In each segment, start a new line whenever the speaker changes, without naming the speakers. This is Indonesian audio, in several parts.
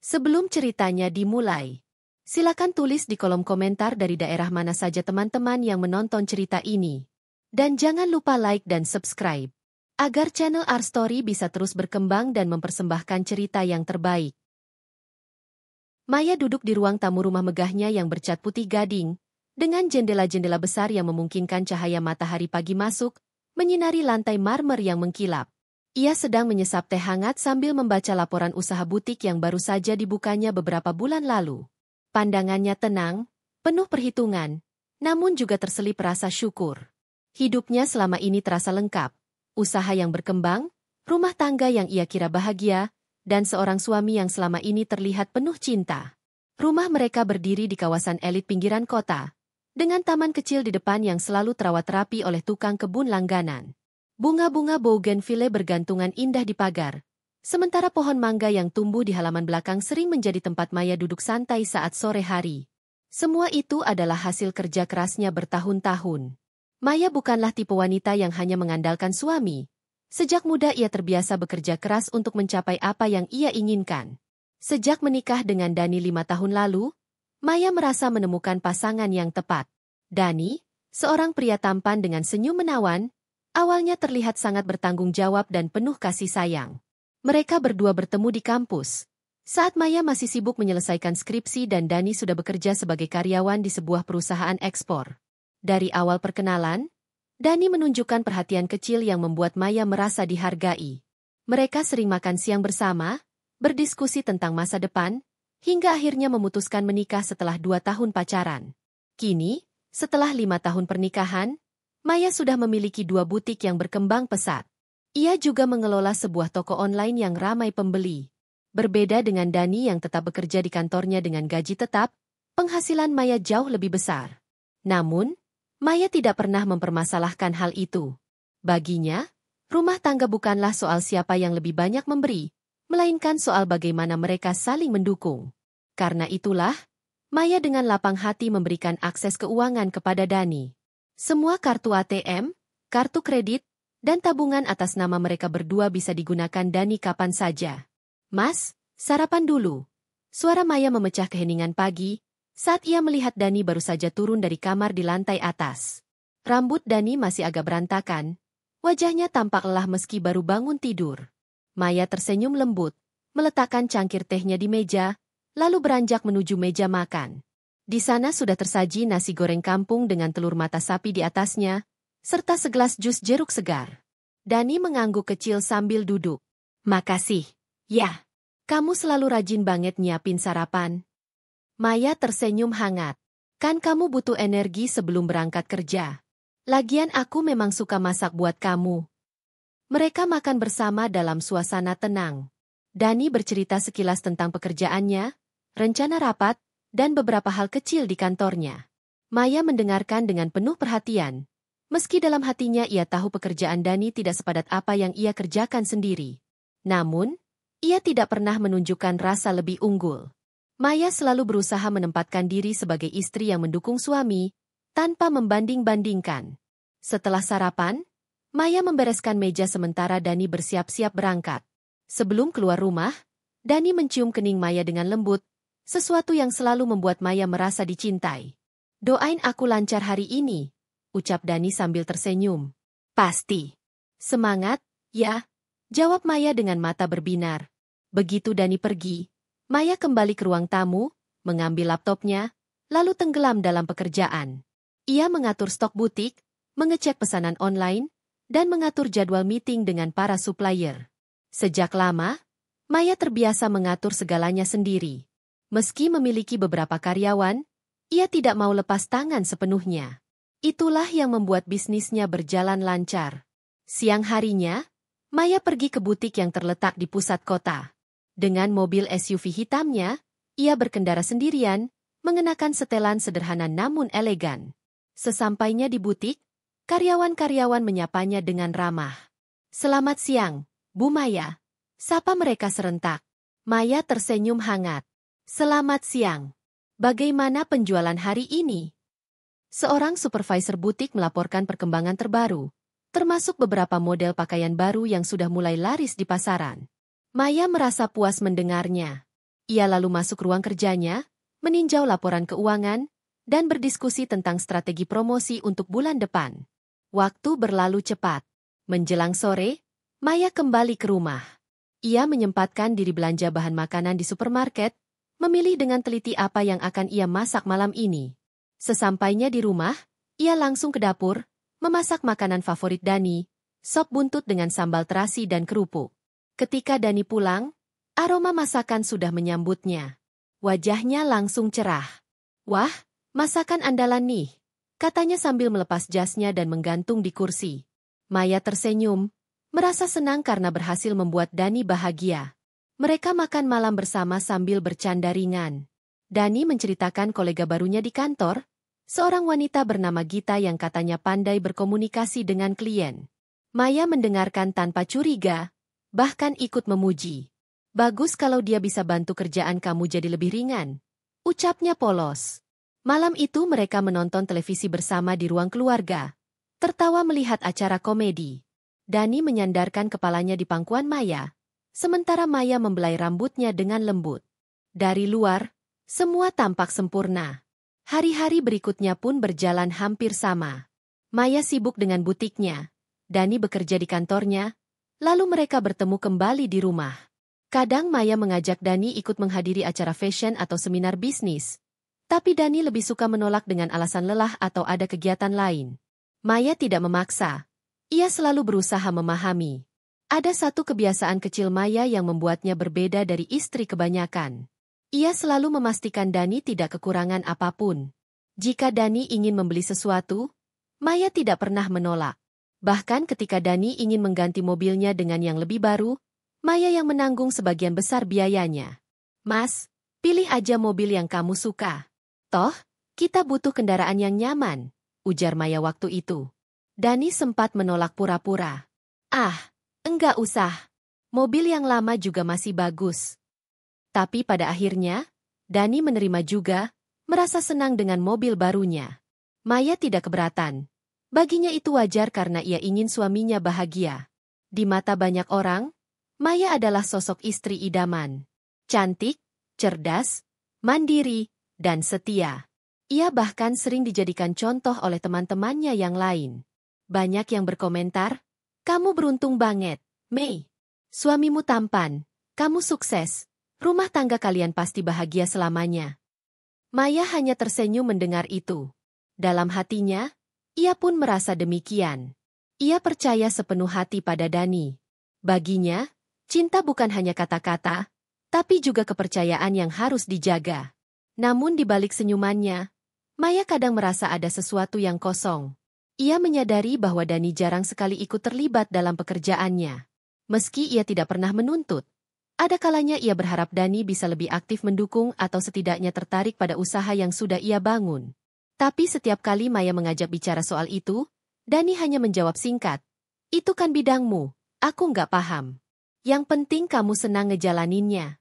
Sebelum ceritanya dimulai, silakan tulis di kolom komentar dari daerah mana saja teman-teman yang menonton cerita ini. Dan jangan lupa like dan subscribe, agar channel Our Story bisa terus berkembang dan mempersembahkan cerita yang terbaik. Maya duduk di ruang tamu rumah megahnya yang bercat putih gading, dengan jendela-jendela besar yang memungkinkan cahaya matahari pagi masuk, menyinari lantai marmer yang mengkilap. Ia sedang menyesap teh hangat sambil membaca laporan usaha butik yang baru saja dibukanya beberapa bulan lalu. Pandangannya tenang, penuh perhitungan, namun juga terselip rasa syukur. Hidupnya selama ini terasa lengkap, usaha yang berkembang, rumah tangga yang ia kira bahagia, dan seorang suami yang selama ini terlihat penuh cinta. Rumah mereka berdiri di kawasan elit pinggiran kota, dengan taman kecil di depan yang selalu terawat rapi oleh tukang kebun langganan. Bunga-bunga bougainville bergantungan indah di pagar, sementara pohon mangga yang tumbuh di halaman belakang sering menjadi tempat Maya duduk santai saat sore hari. Semua itu adalah hasil kerja kerasnya bertahun-tahun. Maya bukanlah tipe wanita yang hanya mengandalkan suami. Sejak muda ia terbiasa bekerja keras untuk mencapai apa yang ia inginkan. Sejak menikah dengan Dani 5 tahun lalu, Maya merasa menemukan pasangan yang tepat. Dani, seorang pria tampan dengan senyum menawan, awalnya terlihat sangat bertanggung jawab dan penuh kasih sayang. Mereka berdua bertemu di kampus, saat Maya masih sibuk menyelesaikan skripsi dan Dani sudah bekerja sebagai karyawan di sebuah perusahaan ekspor. Dari awal perkenalan, Dani menunjukkan perhatian kecil yang membuat Maya merasa dihargai. Mereka sering makan siang bersama, berdiskusi tentang masa depan, hingga akhirnya memutuskan menikah setelah 2 tahun pacaran. Kini, setelah 5 tahun pernikahan, Maya sudah memiliki 2 butik yang berkembang pesat. Ia juga mengelola sebuah toko online yang ramai pembeli. Berbeda dengan Dani yang tetap bekerja di kantornya dengan gaji tetap, penghasilan Maya jauh lebih besar. Namun, Maya tidak pernah mempermasalahkan hal itu. Baginya, rumah tangga bukanlah soal siapa yang lebih banyak memberi, melainkan soal bagaimana mereka saling mendukung. Karena itulah, Maya dengan lapang hati memberikan akses keuangan kepada Dani. Semua kartu ATM, kartu kredit, dan tabungan atas nama mereka berdua bisa digunakan Dani kapan saja. "Mas, sarapan dulu." Suara Maya memecah keheningan pagi, saat ia melihat Dani baru saja turun dari kamar di lantai atas. Rambut Dani masih agak berantakan, wajahnya tampak lelah meski baru bangun tidur. Maya tersenyum lembut, meletakkan cangkir tehnya di meja, lalu beranjak menuju meja makan. Di sana sudah tersaji nasi goreng kampung dengan telur mata sapi di atasnya, serta segelas jus jeruk segar. Dani mengangguk kecil sambil duduk. "Makasih, ya. Kamu selalu rajin banget nyiapin sarapan." Maya tersenyum hangat. "Kan kamu butuh energi sebelum berangkat kerja. Lagian aku memang suka masak buat kamu." Mereka makan bersama dalam suasana tenang. Dani bercerita sekilas tentang pekerjaannya, rencana rapat, dan beberapa hal kecil di kantornya. Maya mendengarkan dengan penuh perhatian. Meski dalam hatinya ia tahu pekerjaan Dani tidak sepadat apa yang ia kerjakan sendiri. Namun, ia tidak pernah menunjukkan rasa lebih unggul. Maya selalu berusaha menempatkan diri sebagai istri yang mendukung suami, tanpa membanding-bandingkan. Setelah sarapan, Maya membereskan meja sementara Dani bersiap-siap berangkat. Sebelum keluar rumah, Dani mencium kening Maya dengan lembut, sesuatu yang selalu membuat Maya merasa dicintai. "Doain aku lancar hari ini," ucap Dani sambil tersenyum. "Pasti." "Semangat, ya," jawab Maya dengan mata berbinar. Begitu Dani pergi, Maya kembali ke ruang tamu, mengambil laptopnya, lalu tenggelam dalam pekerjaan. Ia mengatur stok butik, mengecek pesanan online, dan mengatur jadwal meeting dengan para supplier. Sejak lama, Maya terbiasa mengatur segalanya sendiri. Meski memiliki beberapa karyawan, ia tidak mau lepas tangan sepenuhnya. Itulah yang membuat bisnisnya berjalan lancar. Siang harinya, Maya pergi ke butik yang terletak di pusat kota. Dengan mobil SUV hitamnya, ia berkendara sendirian, mengenakan setelan sederhana namun elegan. Sesampainya di butik, karyawan-karyawan menyapanya dengan ramah. "Selamat siang, Bu Maya," sapa mereka serentak. Maya tersenyum hangat. "Selamat siang. Bagaimana penjualan hari ini?" Seorang supervisor butik melaporkan perkembangan terbaru, termasuk beberapa model pakaian baru yang sudah mulai laris di pasaran. Maya merasa puas mendengarnya. Ia lalu masuk ruang kerjanya, meninjau laporan keuangan, dan berdiskusi tentang strategi promosi untuk bulan depan. Waktu berlalu cepat. Menjelang sore, Maya kembali ke rumah. Ia menyempatkan diri belanja bahan makanan di supermarket, memilih dengan teliti apa yang akan ia masak malam ini. Sesampainya di rumah, ia langsung ke dapur, memasak makanan favorit Dani, sop buntut dengan sambal terasi dan kerupuk. Ketika Dani pulang, aroma masakan sudah menyambutnya. Wajahnya langsung cerah. "Wah, masakan andalan nih," katanya sambil melepas jasnya dan menggantung di kursi. Maya tersenyum, merasa senang karena berhasil membuat Dani bahagia. Mereka makan malam bersama sambil bercanda ringan. Dani menceritakan kolega barunya di kantor, seorang wanita bernama Gita yang katanya pandai berkomunikasi dengan klien. Maya mendengarkan tanpa curiga, bahkan ikut memuji. "Bagus kalau dia bisa bantu kerjaan kamu jadi lebih ringan," ucapnya polos. Malam itu mereka menonton televisi bersama di ruang keluarga, tertawa melihat acara komedi. Dani menyandarkan kepalanya di pangkuan Maya, sementara Maya membelai rambutnya dengan lembut. Dari luar, semua tampak sempurna. Hari-hari berikutnya pun berjalan hampir sama. Maya sibuk dengan butiknya, Dani bekerja di kantornya, lalu mereka bertemu kembali di rumah. Kadang Maya mengajak Dani ikut menghadiri acara fashion atau seminar bisnis, tapi Dani lebih suka menolak dengan alasan lelah atau ada kegiatan lain. Maya tidak memaksa. Ia selalu berusaha memahami. Ada satu kebiasaan kecil Maya yang membuatnya berbeda dari istri kebanyakan. Ia selalu memastikan Dani tidak kekurangan apapun. Jika Dani ingin membeli sesuatu, Maya tidak pernah menolak. Bahkan ketika Dani ingin mengganti mobilnya dengan yang lebih baru, Maya yang menanggung sebagian besar biayanya. "Mas, pilih aja mobil yang kamu suka. Toh, kita butuh kendaraan yang nyaman," ujar Maya waktu itu. Dani sempat menolak pura-pura. "Ah, enggak usah. Mobil yang lama juga masih bagus." Tapi pada akhirnya, Dani menerima juga, merasa senang dengan mobil barunya. Maya tidak keberatan. Baginya itu wajar karena ia ingin suaminya bahagia. Di mata banyak orang, Maya adalah sosok istri idaman. Cantik, cerdas, mandiri, dan setia. Ia bahkan sering dijadikan contoh oleh teman-temannya yang lain. Banyak yang berkomentar, "Kamu beruntung banget, Mei. Suamimu tampan, kamu sukses. Rumah tangga kalian pasti bahagia selamanya." Maya hanya tersenyum mendengar itu. Dalam hatinya, ia pun merasa demikian. Ia percaya sepenuh hati pada Dani. Baginya, cinta bukan hanya kata-kata, tapi juga kepercayaan yang harus dijaga. Namun di balik senyumannya, Maya kadang merasa ada sesuatu yang kosong. Ia menyadari bahwa Dani jarang sekali ikut terlibat dalam pekerjaannya. Meski ia tidak pernah menuntut, ada kalanya ia berharap Dani bisa lebih aktif mendukung atau setidaknya tertarik pada usaha yang sudah ia bangun. Tapi setiap kali Maya mengajak bicara soal itu, Dani hanya menjawab singkat, "Itu kan bidangmu, aku nggak paham. Yang penting kamu senang ngejalaninnya."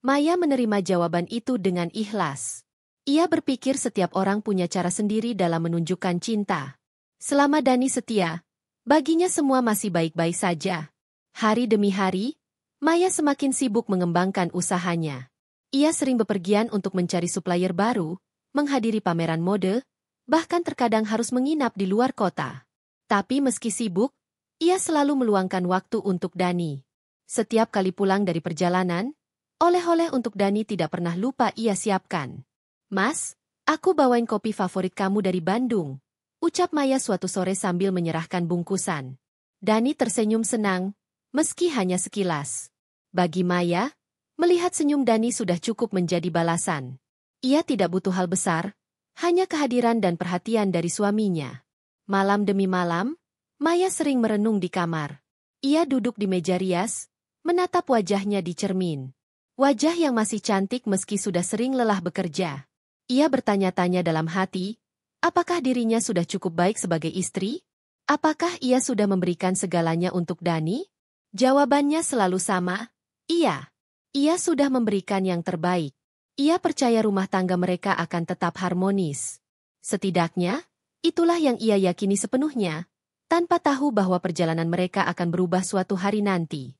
Maya menerima jawaban itu dengan ikhlas. Ia berpikir setiap orang punya cara sendiri dalam menunjukkan cinta. Selama Dani setia, baginya semua masih baik-baik saja. Hari demi hari, Maya semakin sibuk mengembangkan usahanya. Ia sering bepergian untuk mencari supplier baru, menghadiri pameran mode, bahkan terkadang harus menginap di luar kota. Tapi meski sibuk, ia selalu meluangkan waktu untuk Dani. Setiap kali pulang dari perjalanan, oleh-oleh untuk Dani tidak pernah lupa ia siapkan. "Mas, aku bawain kopi favorit kamu dari Bandung," ucap Maya suatu sore sambil menyerahkan bungkusan. Dani tersenyum senang, meski hanya sekilas. Bagi Maya, melihat senyum Dani sudah cukup menjadi balasan. Ia tidak butuh hal besar, hanya kehadiran dan perhatian dari suaminya. Malam demi malam, Maya sering merenung di kamar. Ia duduk di meja rias, menatap wajahnya di cermin. Wajah yang masih cantik meski sudah sering lelah bekerja. Ia bertanya-tanya dalam hati, apakah dirinya sudah cukup baik sebagai istri? Apakah ia sudah memberikan segalanya untuk Dani? Jawabannya selalu sama, iya. Ia sudah memberikan yang terbaik. Ia percaya rumah tangga mereka akan tetap harmonis. Setidaknya, itulah yang ia yakini sepenuhnya, tanpa tahu bahwa perjalanan mereka akan berubah suatu hari nanti.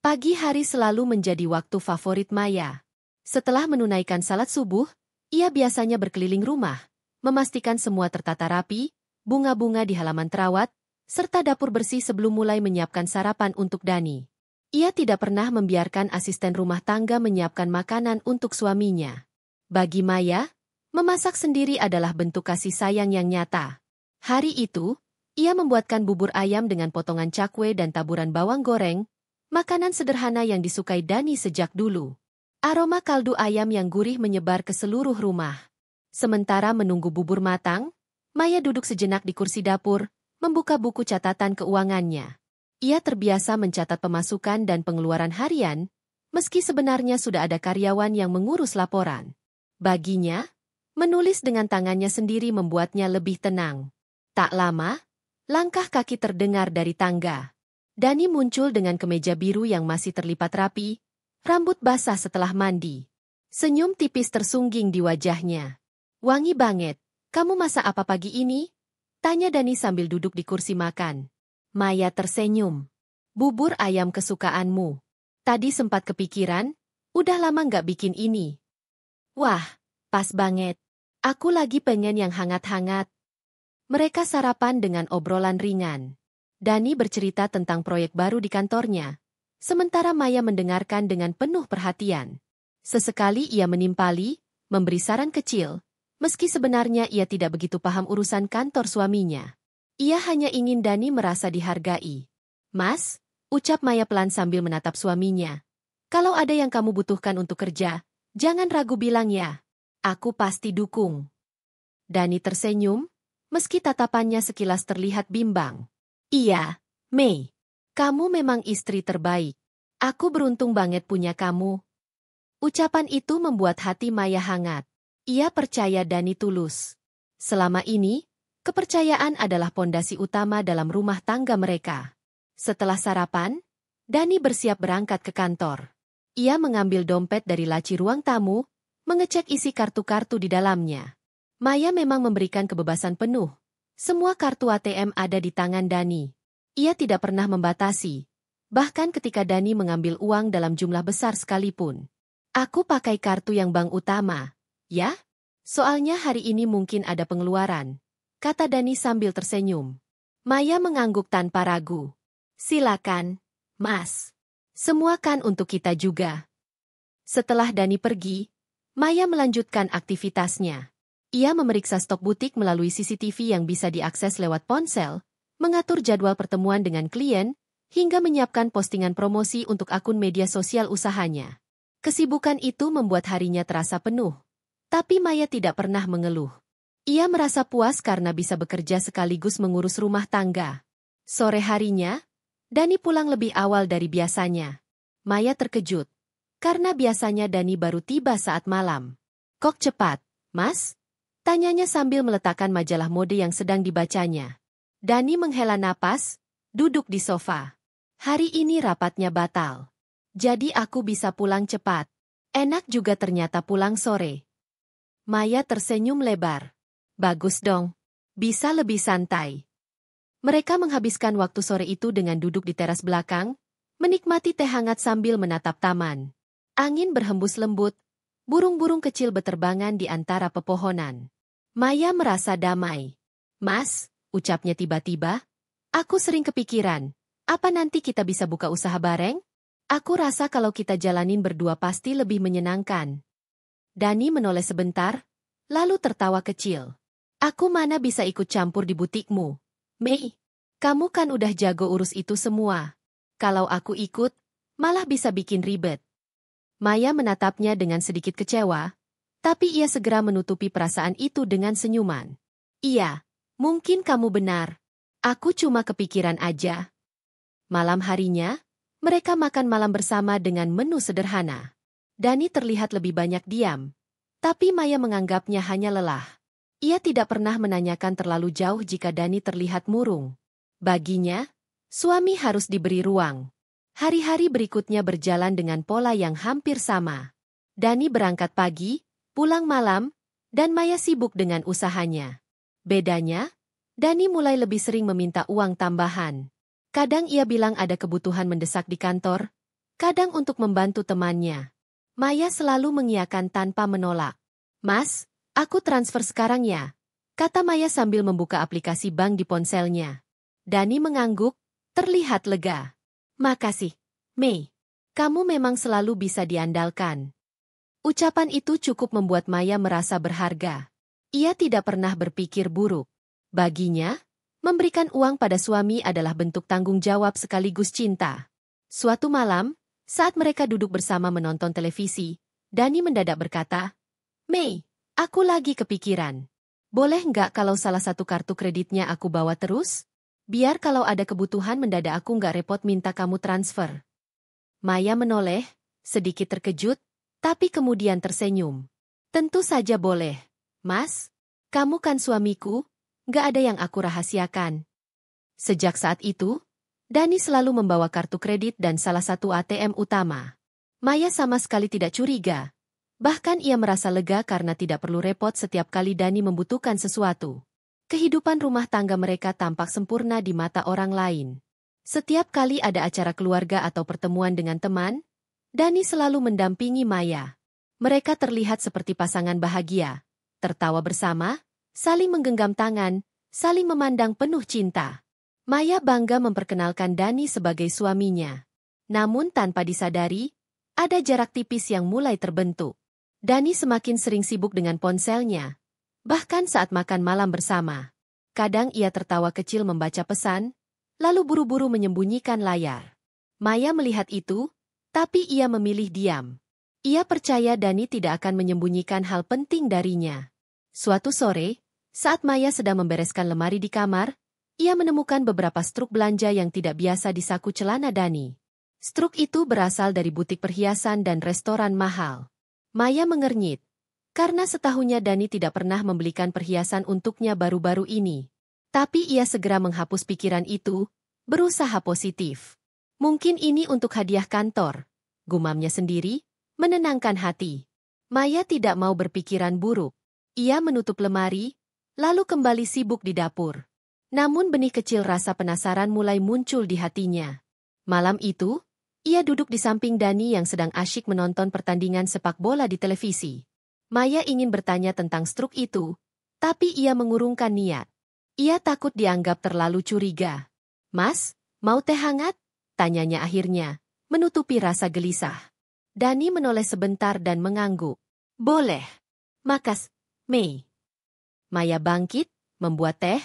Pagi hari selalu menjadi waktu favorit Maya. Setelah menunaikan salat subuh, ia biasanya berkeliling rumah, memastikan semua tertata rapi, bunga-bunga di halaman terawat, serta dapur bersih sebelum mulai menyiapkan sarapan untuk Dani. Ia tidak pernah membiarkan asisten rumah tangga menyiapkan makanan untuk suaminya. Bagi Maya, memasak sendiri adalah bentuk kasih sayang yang nyata. Hari itu, ia membuatkan bubur ayam dengan potongan cakwe dan taburan bawang goreng, makanan sederhana yang disukai Dani sejak dulu. Aroma kaldu ayam yang gurih menyebar ke seluruh rumah. Sementara menunggu bubur matang, Maya duduk sejenak di kursi dapur, membuka buku catatan keuangannya. Ia terbiasa mencatat pemasukan dan pengeluaran harian, meski sebenarnya sudah ada karyawan yang mengurus laporan. Baginya, menulis dengan tangannya sendiri membuatnya lebih tenang. Tak lama, langkah kaki terdengar dari tangga. Dani muncul dengan kemeja biru yang masih terlipat rapi, rambut basah setelah mandi. Senyum tipis tersungging di wajahnya. "Wangi banget. Kamu masak apa pagi ini?" tanya Dani sambil duduk di kursi makan. Maya tersenyum. "Bubur ayam kesukaanmu. Tadi sempat kepikiran, udah lama nggak bikin ini." "Wah, pas banget. Aku lagi pengen yang hangat-hangat." Mereka sarapan dengan obrolan ringan. Dani bercerita tentang proyek baru di kantornya, sementara Maya mendengarkan dengan penuh perhatian. Sesekali ia menimpali, memberi saran kecil, meski sebenarnya ia tidak begitu paham urusan kantor suaminya. Ia hanya ingin Dani merasa dihargai. "Mas," ucap Maya pelan sambil menatap suaminya. "Kalau ada yang kamu butuhkan untuk kerja, jangan ragu bilang ya. Aku pasti dukung." Dani tersenyum, meski tatapannya sekilas terlihat bimbang. "Iya, Mei. Kamu memang istri terbaik. Aku beruntung banget punya kamu." Ucapan itu membuat hati Maya hangat. Ia percaya Dani tulus. Selama ini, kepercayaan adalah pondasi utama dalam rumah tangga mereka. Setelah sarapan, Dani bersiap berangkat ke kantor. Ia mengambil dompet dari laci ruang tamu, mengecek isi kartu-kartu di dalamnya. Maya memang memberikan kebebasan penuh. Semua kartu ATM ada di tangan Dani. Ia tidak pernah membatasi, bahkan ketika Dani mengambil uang dalam jumlah besar sekalipun. "Aku pakai kartu yang bank utama, ya? Soalnya hari ini mungkin ada pengeluaran," kata Dani sambil tersenyum. Maya mengangguk tanpa ragu. "Silakan, Mas. Semua kan untuk kita juga." Setelah Dani pergi, Maya melanjutkan aktivitasnya. Ia memeriksa stok butik melalui CCTV yang bisa diakses lewat ponsel, mengatur jadwal pertemuan dengan klien, hingga menyiapkan postingan promosi untuk akun media sosial usahanya. Kesibukan itu membuat harinya terasa penuh. Tapi Maya tidak pernah mengeluh. Ia merasa puas karena bisa bekerja sekaligus mengurus rumah tangga. Sore harinya, Dani pulang lebih awal dari biasanya. Maya terkejut, karena biasanya Dani baru tiba saat malam. "Kok cepat, Mas?" tanyanya sambil meletakkan majalah mode yang sedang dibacanya. Dani menghela napas, duduk di sofa. "Hari ini rapatnya batal. Jadi aku bisa pulang cepat. Enak juga ternyata pulang sore." Maya tersenyum lebar. "Bagus dong. Bisa lebih santai." Mereka menghabiskan waktu sore itu dengan duduk di teras belakang, menikmati teh hangat sambil menatap taman. Angin berhembus lembut, burung-burung kecil beterbangan di antara pepohonan. Maya merasa damai. "Mas," ucapnya tiba-tiba, "aku sering kepikiran, apa nanti kita bisa buka usaha bareng? Aku rasa kalau kita jalanin berdua pasti lebih menyenangkan." Dani menoleh sebentar, lalu tertawa kecil. "Aku mana bisa ikut campur di butikmu, Mei? Kamu kan udah jago urus itu semua. Kalau aku ikut, malah bisa bikin ribet." Maya menatapnya dengan sedikit kecewa, tapi ia segera menutupi perasaan itu dengan senyuman. "Iya, mungkin kamu benar. Aku cuma kepikiran aja." Malam harinya, mereka makan malam bersama dengan menu sederhana. Dani terlihat lebih banyak diam, tapi Maya menganggapnya hanya lelah. Ia tidak pernah menanyakan terlalu jauh jika Dani terlihat murung. Baginya, suami harus diberi ruang. Hari-hari berikutnya berjalan dengan pola yang hampir sama. Dani berangkat pagi, pulang malam, dan Maya sibuk dengan usahanya. Bedanya, Dani mulai lebih sering meminta uang tambahan. Kadang ia bilang ada kebutuhan mendesak di kantor, kadang untuk membantu temannya. Maya selalu mengiyakan tanpa menolak. Mas, aku transfer sekarang ya, kata Maya sambil membuka aplikasi bank di ponselnya. Dani mengangguk, terlihat lega. Makasih, Mei. Kamu memang selalu bisa diandalkan. Ucapan itu cukup membuat Maya merasa berharga. Ia tidak pernah berpikir buruk. Baginya, memberikan uang pada suami adalah bentuk tanggung jawab sekaligus cinta. Suatu malam, saat mereka duduk bersama menonton televisi, Dani mendadak berkata, Mei, aku lagi kepikiran. Boleh nggak kalau salah satu kartu kreditnya aku bawa terus? Biar kalau ada kebutuhan mendadak aku nggak repot minta kamu transfer. Maya menoleh, sedikit terkejut, tapi kemudian tersenyum. Tentu saja boleh. Mas, kamu kan suamiku, nggak ada yang aku rahasiakan. Sejak saat itu, Dani selalu membawa kartu kredit dan salah satu ATM utama. Maya sama sekali tidak curiga. Bahkan ia merasa lega karena tidak perlu repot setiap kali Dani membutuhkan sesuatu. Kehidupan rumah tangga mereka tampak sempurna di mata orang lain. Setiap kali ada acara keluarga atau pertemuan dengan teman, Dani selalu mendampingi Maya. Mereka terlihat seperti pasangan bahagia, tertawa bersama, saling menggenggam tangan, saling memandang penuh cinta. Maya bangga memperkenalkan Dani sebagai suaminya. Namun tanpa disadari, ada jarak tipis yang mulai terbentuk. Dani semakin sering sibuk dengan ponselnya, bahkan saat makan malam bersama. Kadang ia tertawa kecil membaca pesan, lalu buru-buru menyembunyikan layar. Maya melihat itu, tapi ia memilih diam. Ia percaya Dani tidak akan menyembunyikan hal penting darinya. Suatu sore, saat Maya sedang membereskan lemari di kamar, ia menemukan beberapa struk belanja yang tidak biasa di saku celana Dani. Struk itu berasal dari butik perhiasan dan restoran mahal. Maya mengernyit, karena setahunnya Dani tidak pernah membelikan perhiasan untuknya baru-baru ini. Tapi ia segera menghapus pikiran itu, berusaha positif. Mungkin ini untuk hadiah kantor, gumamnya sendiri, menenangkan hati. Maya tidak mau berpikiran buruk. Ia menutup lemari, lalu kembali sibuk di dapur. Namun benih kecil rasa penasaran mulai muncul di hatinya. Malam itu, ia duduk di samping Dani yang sedang asyik menonton pertandingan sepak bola di televisi. Maya ingin bertanya tentang struk itu, tapi ia mengurungkan niat. Ia takut dianggap terlalu curiga. Mas, mau teh hangat? Tanyanya akhirnya, menutupi rasa gelisah. Dani menoleh sebentar dan mengangguk. Boleh. Makas, Mei. Maya bangkit, membuat teh,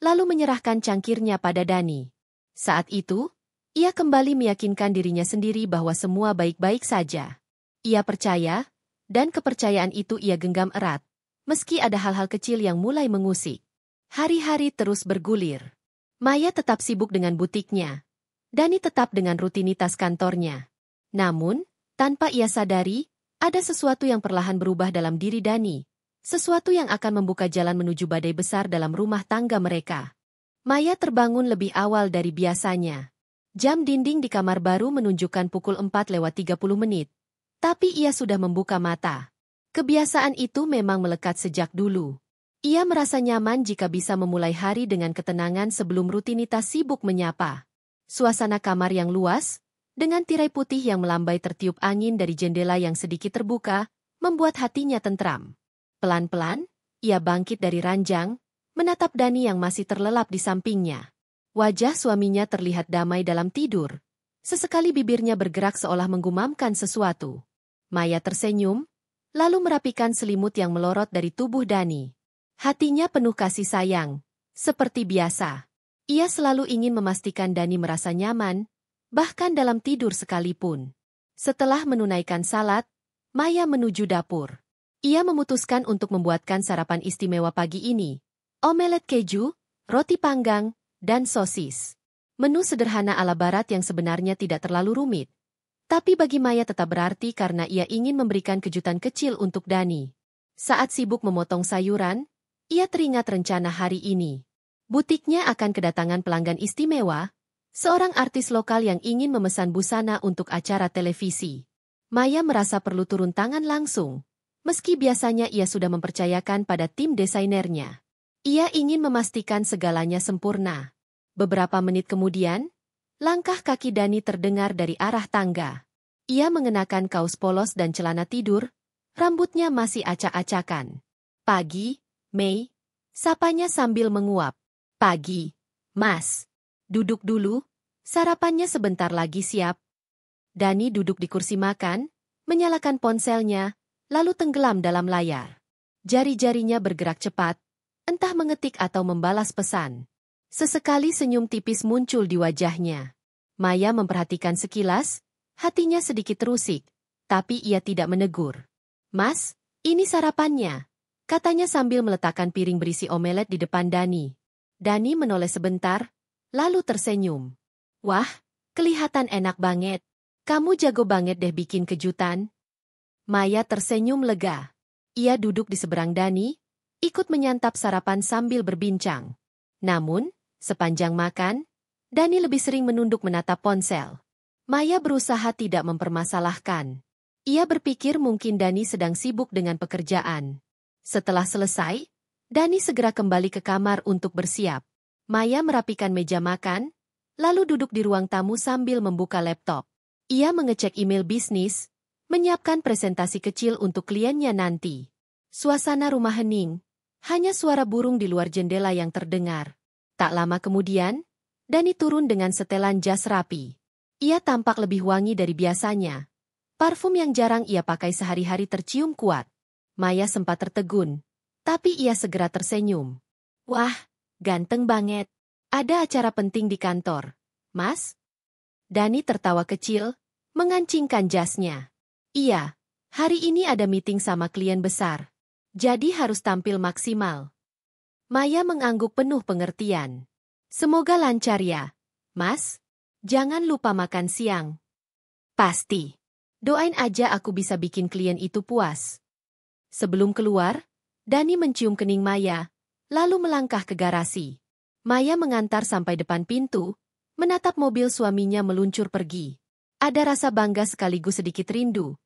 lalu menyerahkan cangkirnya pada Dani. Saat itu, ia kembali meyakinkan dirinya sendiri bahwa semua baik-baik saja. Ia percaya, dan kepercayaan itu ia genggam erat, meski ada hal-hal kecil yang mulai mengusik. Hari-hari terus bergulir. Maya tetap sibuk dengan butiknya. Dani tetap dengan rutinitas kantornya. Namun, tanpa ia sadari, ada sesuatu yang perlahan berubah dalam diri Dani. Sesuatu yang akan membuka jalan menuju badai besar dalam rumah tangga mereka. Maya terbangun lebih awal dari biasanya. Jam dinding di kamar baru menunjukkan pukul 4:30. Tapi ia sudah membuka mata. Kebiasaan itu memang melekat sejak dulu. Ia merasa nyaman jika bisa memulai hari dengan ketenangan sebelum rutinitas sibuk menyapa. Suasana kamar yang luas, dengan tirai putih yang melambai tertiup angin dari jendela yang sedikit terbuka, membuat hatinya tentram. Pelan-pelan, ia bangkit dari ranjang, menatap Dani yang masih terlelap di sampingnya. Wajah suaminya terlihat damai dalam tidur. Sesekali bibirnya bergerak seolah menggumamkan sesuatu. Maya tersenyum, lalu merapikan selimut yang melorot dari tubuh Dani. Hatinya penuh kasih sayang, seperti biasa. Ia selalu ingin memastikan Dani merasa nyaman, bahkan dalam tidur sekalipun. Setelah menunaikan salat, Maya menuju dapur. Ia memutuskan untuk membuatkan sarapan istimewa pagi ini. Omelet keju, roti panggang, dan sosis. Menu sederhana ala barat yang sebenarnya tidak terlalu rumit. Tapi bagi Maya tetap berarti karena ia ingin memberikan kejutan kecil untuk Dani. Saat sibuk memotong sayuran, ia teringat rencana hari ini. Butiknya akan kedatangan pelanggan istimewa, seorang artis lokal yang ingin memesan busana untuk acara televisi. Maya merasa perlu turun tangan langsung, meski biasanya ia sudah mempercayakan pada tim desainernya. Ia ingin memastikan segalanya sempurna. Beberapa menit kemudian, langkah kaki Dani terdengar dari arah tangga. Ia mengenakan kaos polos dan celana tidur, rambutnya masih acak-acakan. "Pagi, Mei," sapanya sambil menguap. "Pagi, Mas. Duduk dulu, sarapannya sebentar lagi siap." Dani duduk di kursi makan, menyalakan ponselnya, lalu tenggelam dalam layar. Jari-jarinya bergerak cepat, entah mengetik atau membalas pesan. Sesekali senyum tipis muncul di wajahnya. Maya memperhatikan sekilas, hatinya sedikit terusik, tapi ia tidak menegur. "Mas, ini sarapannya," katanya sambil meletakkan piring berisi omelet di depan Dani. Dani menoleh sebentar, lalu tersenyum. "Wah, kelihatan enak banget. Kamu jago banget deh bikin kejutan." Maya tersenyum lega. Ia duduk di seberang Dani, ikut menyantap sarapan sambil berbincang. Namun, sepanjang makan, Dani lebih sering menunduk menatap ponsel. Maya berusaha tidak mempermasalahkan. Ia berpikir mungkin Dani sedang sibuk dengan pekerjaan. Setelah selesai, Dani segera kembali ke kamar untuk bersiap. Maya merapikan meja makan, lalu duduk di ruang tamu sambil membuka laptop. Ia mengecek email bisnis, menyiapkan presentasi kecil untuk kliennya nanti. Suasana rumah hening, hanya suara burung di luar jendela yang terdengar. Tak lama kemudian, Dani turun dengan setelan jas rapi. Ia tampak lebih wangi dari biasanya. Parfum yang jarang ia pakai sehari-hari tercium kuat. Maya sempat tertegun, tapi ia segera tersenyum. "Wah, ganteng banget. Ada acara penting di kantor, Mas?" Dani tertawa kecil, mengancingkan jasnya. "Iya, hari ini ada meeting sama klien besar. Jadi harus tampil maksimal." Maya mengangguk penuh pengertian. "Semoga lancar ya, Mas. Jangan lupa makan siang." "Pasti. Doain aja aku bisa bikin klien itu puas." Sebelum keluar, Dani mencium kening Maya, lalu melangkah ke garasi. Maya mengantar sampai depan pintu, menatap mobil suaminya meluncur pergi. Ada rasa bangga sekaligus sedikit rindu,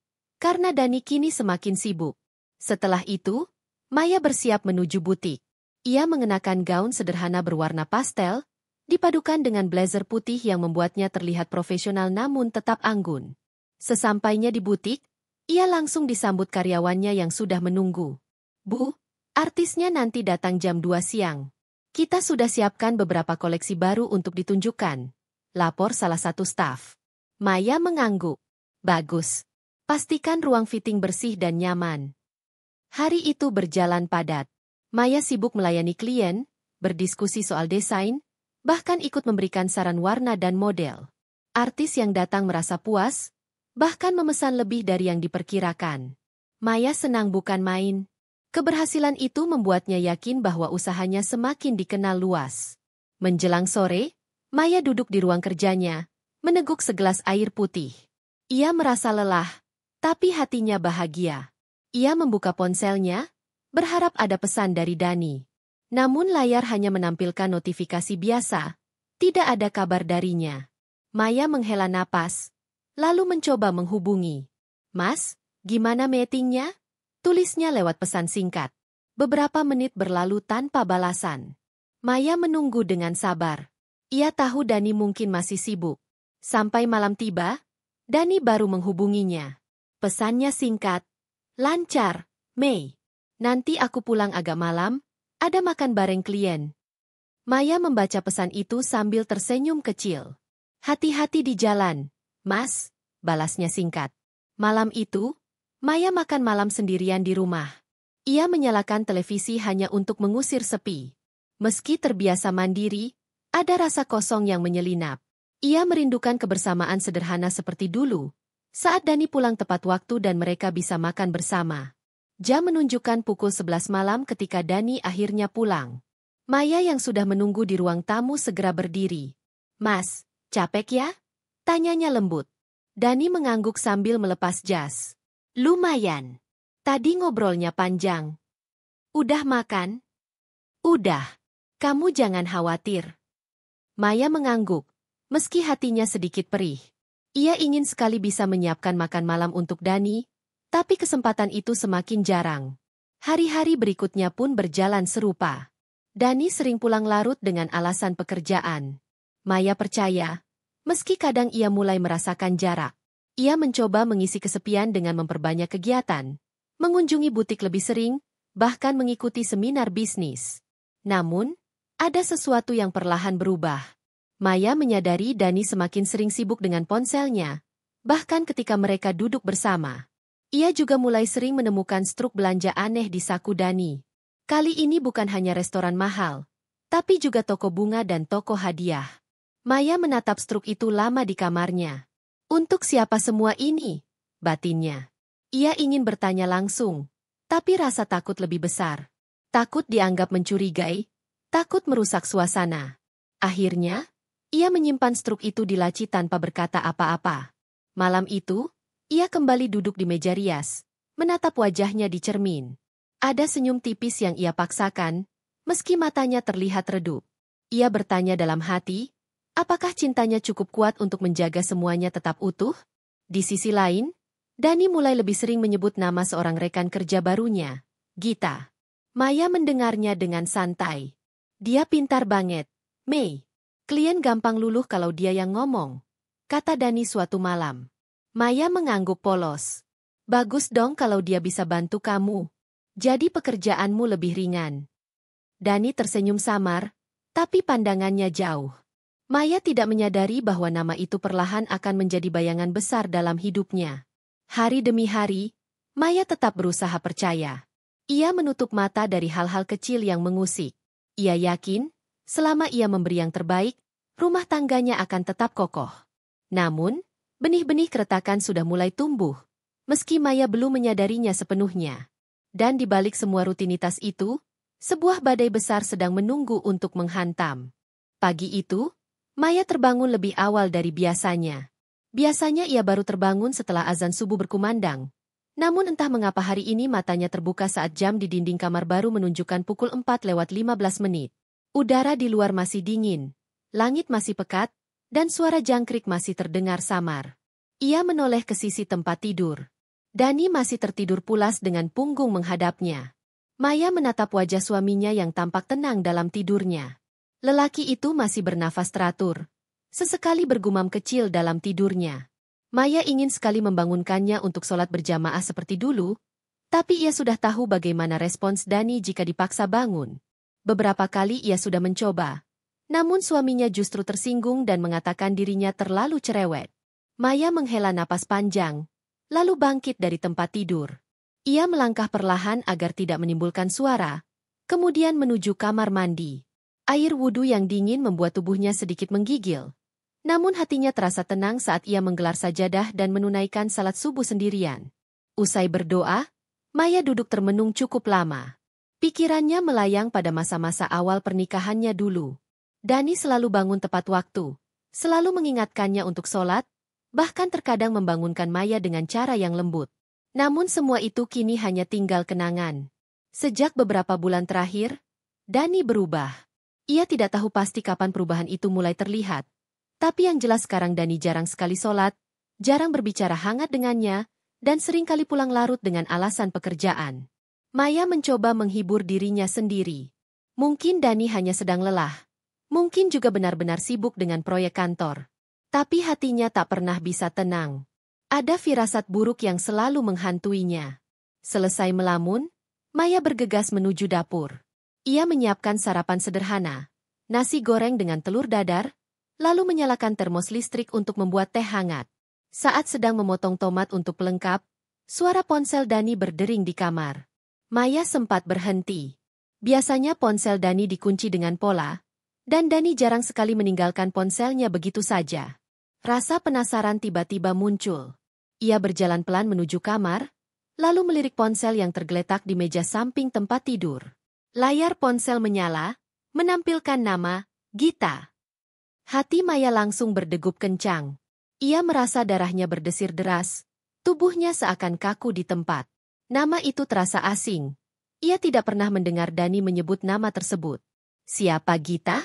karena Dani kini semakin sibuk. Setelah itu, Maya bersiap menuju butik. Ia mengenakan gaun sederhana berwarna pastel, dipadukan dengan blazer putih yang membuatnya terlihat profesional namun tetap anggun. Sesampainya di butik, ia langsung disambut karyawannya yang sudah menunggu. "Bu, artisnya nanti datang jam 2 siang. Kita sudah siapkan beberapa koleksi baru untuk ditunjukkan," lapor salah satu staf. Maya mengangguk. "Bagus. Pastikan ruang fitting bersih dan nyaman." Hari itu berjalan padat. Maya sibuk melayani klien, berdiskusi soal desain, bahkan ikut memberikan saran warna dan model. Artis yang datang merasa puas, bahkan memesan lebih dari yang diperkirakan. Maya senang bukan main. Keberhasilan itu membuatnya yakin bahwa usahanya semakin dikenal luas. Menjelang sore, Maya duduk di ruang kerjanya, meneguk segelas air putih. Ia merasa lelah, tapi hatinya bahagia. Ia membuka ponselnya, berharap ada pesan dari Dani. Namun layar hanya menampilkan notifikasi biasa, tidak ada kabar darinya. Maya menghela napas, lalu mencoba menghubungi. "Mas, gimana meetingnya?" tulisnya lewat pesan singkat. Beberapa menit berlalu tanpa balasan. Maya menunggu dengan sabar. Ia tahu Dani mungkin masih sibuk. Sampai malam tiba, Dani baru menghubunginya. Pesannya singkat, "Lancar, Mei. Nanti aku pulang agak malam, ada makan bareng klien." Maya membaca pesan itu sambil tersenyum kecil. "Hati-hati di jalan, Mas," balasnya singkat. Malam itu, Maya makan malam sendirian di rumah. Ia menyalakan televisi hanya untuk mengusir sepi. Meski terbiasa mandiri, ada rasa kosong yang menyelinap. Ia merindukan kebersamaan sederhana seperti dulu, saat Dani pulang tepat waktu dan mereka bisa makan bersama. Jam menunjukkan pukul 11 malam ketika Dani akhirnya pulang. Maya yang sudah menunggu di ruang tamu segera berdiri. "Mas, capek ya?" tanyanya lembut. Dani mengangguk sambil melepas jas. "Lumayan. Tadi ngobrolnya panjang." "Udah makan?" "Udah. Kamu jangan khawatir." Maya mengangguk, meski hatinya sedikit perih. Ia ingin sekali bisa menyiapkan makan malam untuk Dani, tapi kesempatan itu semakin jarang. Hari-hari berikutnya pun berjalan serupa. Dani sering pulang larut dengan alasan pekerjaan. Maya percaya, meski kadang ia mulai merasakan jarak. Ia mencoba mengisi kesepian dengan memperbanyak kegiatan, mengunjungi butik lebih sering, bahkan mengikuti seminar bisnis. Namun, ada sesuatu yang perlahan berubah. Maya menyadari Dani semakin sering sibuk dengan ponselnya, bahkan ketika mereka duduk bersama. Ia juga mulai sering menemukan struk belanja aneh di saku Dani. Kali ini bukan hanya restoran mahal, tapi juga toko bunga dan toko hadiah. Maya menatap struk itu lama di kamarnya. Untuk siapa semua ini? Batinnya. Ia ingin bertanya langsung, tapi rasa takut lebih besar. Takut dianggap mencurigai, takut merusak suasana. Akhirnya, ia menyimpan struk itu di laci tanpa berkata apa-apa. Malam itu, ia kembali duduk di meja rias, menatap wajahnya di cermin. Ada senyum tipis yang ia paksakan, meski matanya terlihat redup. Ia bertanya dalam hati, apakah cintanya cukup kuat untuk menjaga semuanya tetap utuh? Di sisi lain, Dani mulai lebih sering menyebut nama seorang rekan kerja barunya, Gita. Maya mendengarnya dengan santai. Dia pintar banget, Mei. Klien gampang luluh kalau dia yang ngomong, kata Dani suatu malam. Maya mengangguk polos. Bagus dong kalau dia bisa bantu kamu. Jadi pekerjaanmu lebih ringan. Dani tersenyum samar, tapi pandangannya jauh. Maya tidak menyadari bahwa nama itu perlahan akan menjadi bayangan besar dalam hidupnya. Hari demi hari, Maya tetap berusaha percaya. Ia menutup mata dari hal-hal kecil yang mengusik. Ia yakin, selama ia memberi yang terbaik, rumah tangganya akan tetap kokoh. Namun, benih-benih keretakan sudah mulai tumbuh, meski Maya belum menyadarinya sepenuhnya. Dan di balik semua rutinitas itu, sebuah badai besar sedang menunggu untuk menghantam. Pagi itu, Maya terbangun lebih awal dari biasanya. Biasanya ia baru terbangun setelah azan subuh berkumandang. Namun entah mengapa hari ini matanya terbuka saat jam di dinding kamar baru menunjukkan pukul 4:15. Udara di luar masih dingin, langit masih pekat, dan suara jangkrik masih terdengar samar. Ia menoleh ke sisi tempat tidur. Dani masih tertidur pulas dengan punggung menghadapnya. Maya menatap wajah suaminya yang tampak tenang dalam tidurnya. Lelaki itu masih bernafas teratur. Sesekali bergumam kecil dalam tidurnya. Maya ingin sekali membangunkannya untuk sholat berjamaah seperti dulu, tapi ia sudah tahu bagaimana respons Dani jika dipaksa bangun. Beberapa kali ia sudah mencoba. Namun suaminya justru tersinggung dan mengatakan dirinya terlalu cerewet. Maya menghela napas panjang, lalu bangkit dari tempat tidur. Ia melangkah perlahan agar tidak menimbulkan suara, kemudian menuju kamar mandi. Air wudhu yang dingin membuat tubuhnya sedikit menggigil. Namun hatinya terasa tenang saat ia menggelar sajadah dan menunaikan salat subuh sendirian. Usai berdoa, Maya duduk termenung cukup lama. Pikirannya melayang pada masa-masa awal pernikahannya dulu. Dani selalu bangun tepat waktu, selalu mengingatkannya untuk sholat, bahkan terkadang membangunkan Maya dengan cara yang lembut. Namun semua itu kini hanya tinggal kenangan. Sejak beberapa bulan terakhir, Dani berubah. Ia tidak tahu pasti kapan perubahan itu mulai terlihat. Tapi yang jelas sekarang Dani jarang sekali sholat, jarang berbicara hangat dengannya, dan seringkali pulang larut dengan alasan pekerjaan. Maya mencoba menghibur dirinya sendiri. Mungkin Dani hanya sedang lelah. Mungkin juga benar-benar sibuk dengan proyek kantor. Tapi hatinya tak pernah bisa tenang. Ada firasat buruk yang selalu menghantuinya. Selesai melamun, Maya bergegas menuju dapur. Ia menyiapkan sarapan sederhana, nasi goreng dengan telur dadar, lalu menyalakan termos listrik untuk membuat teh hangat. Saat sedang memotong tomat untuk pelengkap, suara ponsel Dani berdering di kamar. Maya sempat berhenti. Biasanya ponsel Dani dikunci dengan pola, dan Dani jarang sekali meninggalkan ponselnya begitu saja. Rasa penasaran tiba-tiba muncul. Ia berjalan pelan menuju kamar, lalu melirik ponsel yang tergeletak di meja samping tempat tidur. Layar ponsel menyala, menampilkan nama, Gita. Hati Maya langsung berdegup kencang. Ia merasa darahnya berdesir deras, tubuhnya seakan kaku di tempat. Nama itu terasa asing. Ia tidak pernah mendengar Dani menyebut nama tersebut. Siapa Gita?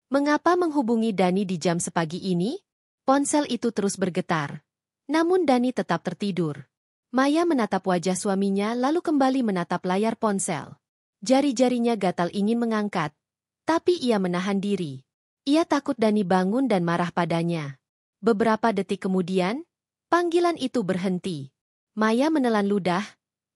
Mengapa menghubungi Dani di jam sepagi ini? Ponsel itu terus bergetar. Namun Dani tetap tertidur. Maya menatap wajah suaminya lalu kembali menatap layar ponsel. Jari-jarinya gatal ingin mengangkat, tapi ia menahan diri. Ia takut Dani bangun dan marah padanya. Beberapa detik kemudian, Panggilan itu berhenti. Maya menelan ludah,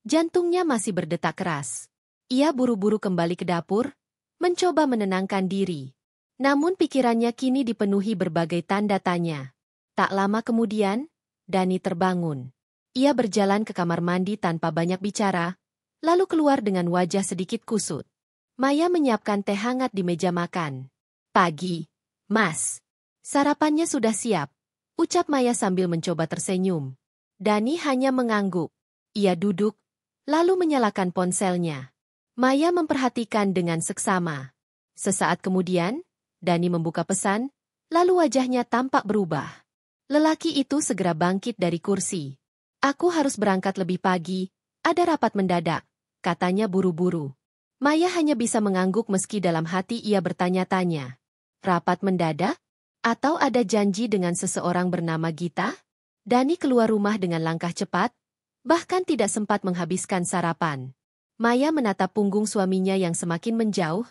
jantungnya masih berdetak keras. Ia buru-buru kembali ke dapur, mencoba menenangkan diri. Namun pikirannya kini dipenuhi berbagai tanda tanya. Tak lama kemudian, Dani terbangun. Ia berjalan ke kamar mandi tanpa banyak bicara, lalu keluar dengan wajah sedikit kusut. Maya menyiapkan teh hangat di meja makan. "Pagi, Mas. Sarapannya sudah siap," ucap Maya sambil mencoba tersenyum. Dani hanya mengangguk. Ia duduk, lalu menyalakan ponselnya. Maya memperhatikan dengan seksama. Sesaat kemudian, Dani membuka pesan, lalu wajahnya tampak berubah. Lelaki itu segera bangkit dari kursi. "Aku harus berangkat lebih pagi, ada rapat mendadak," katanya buru-buru. Maya hanya bisa mengangguk meski dalam hati ia bertanya-tanya. Rapat mendadak? Atau ada janji dengan seseorang bernama Gita? Dani keluar rumah dengan langkah cepat, bahkan tidak sempat menghabiskan sarapan. Maya menatap punggung suaminya yang semakin menjauh,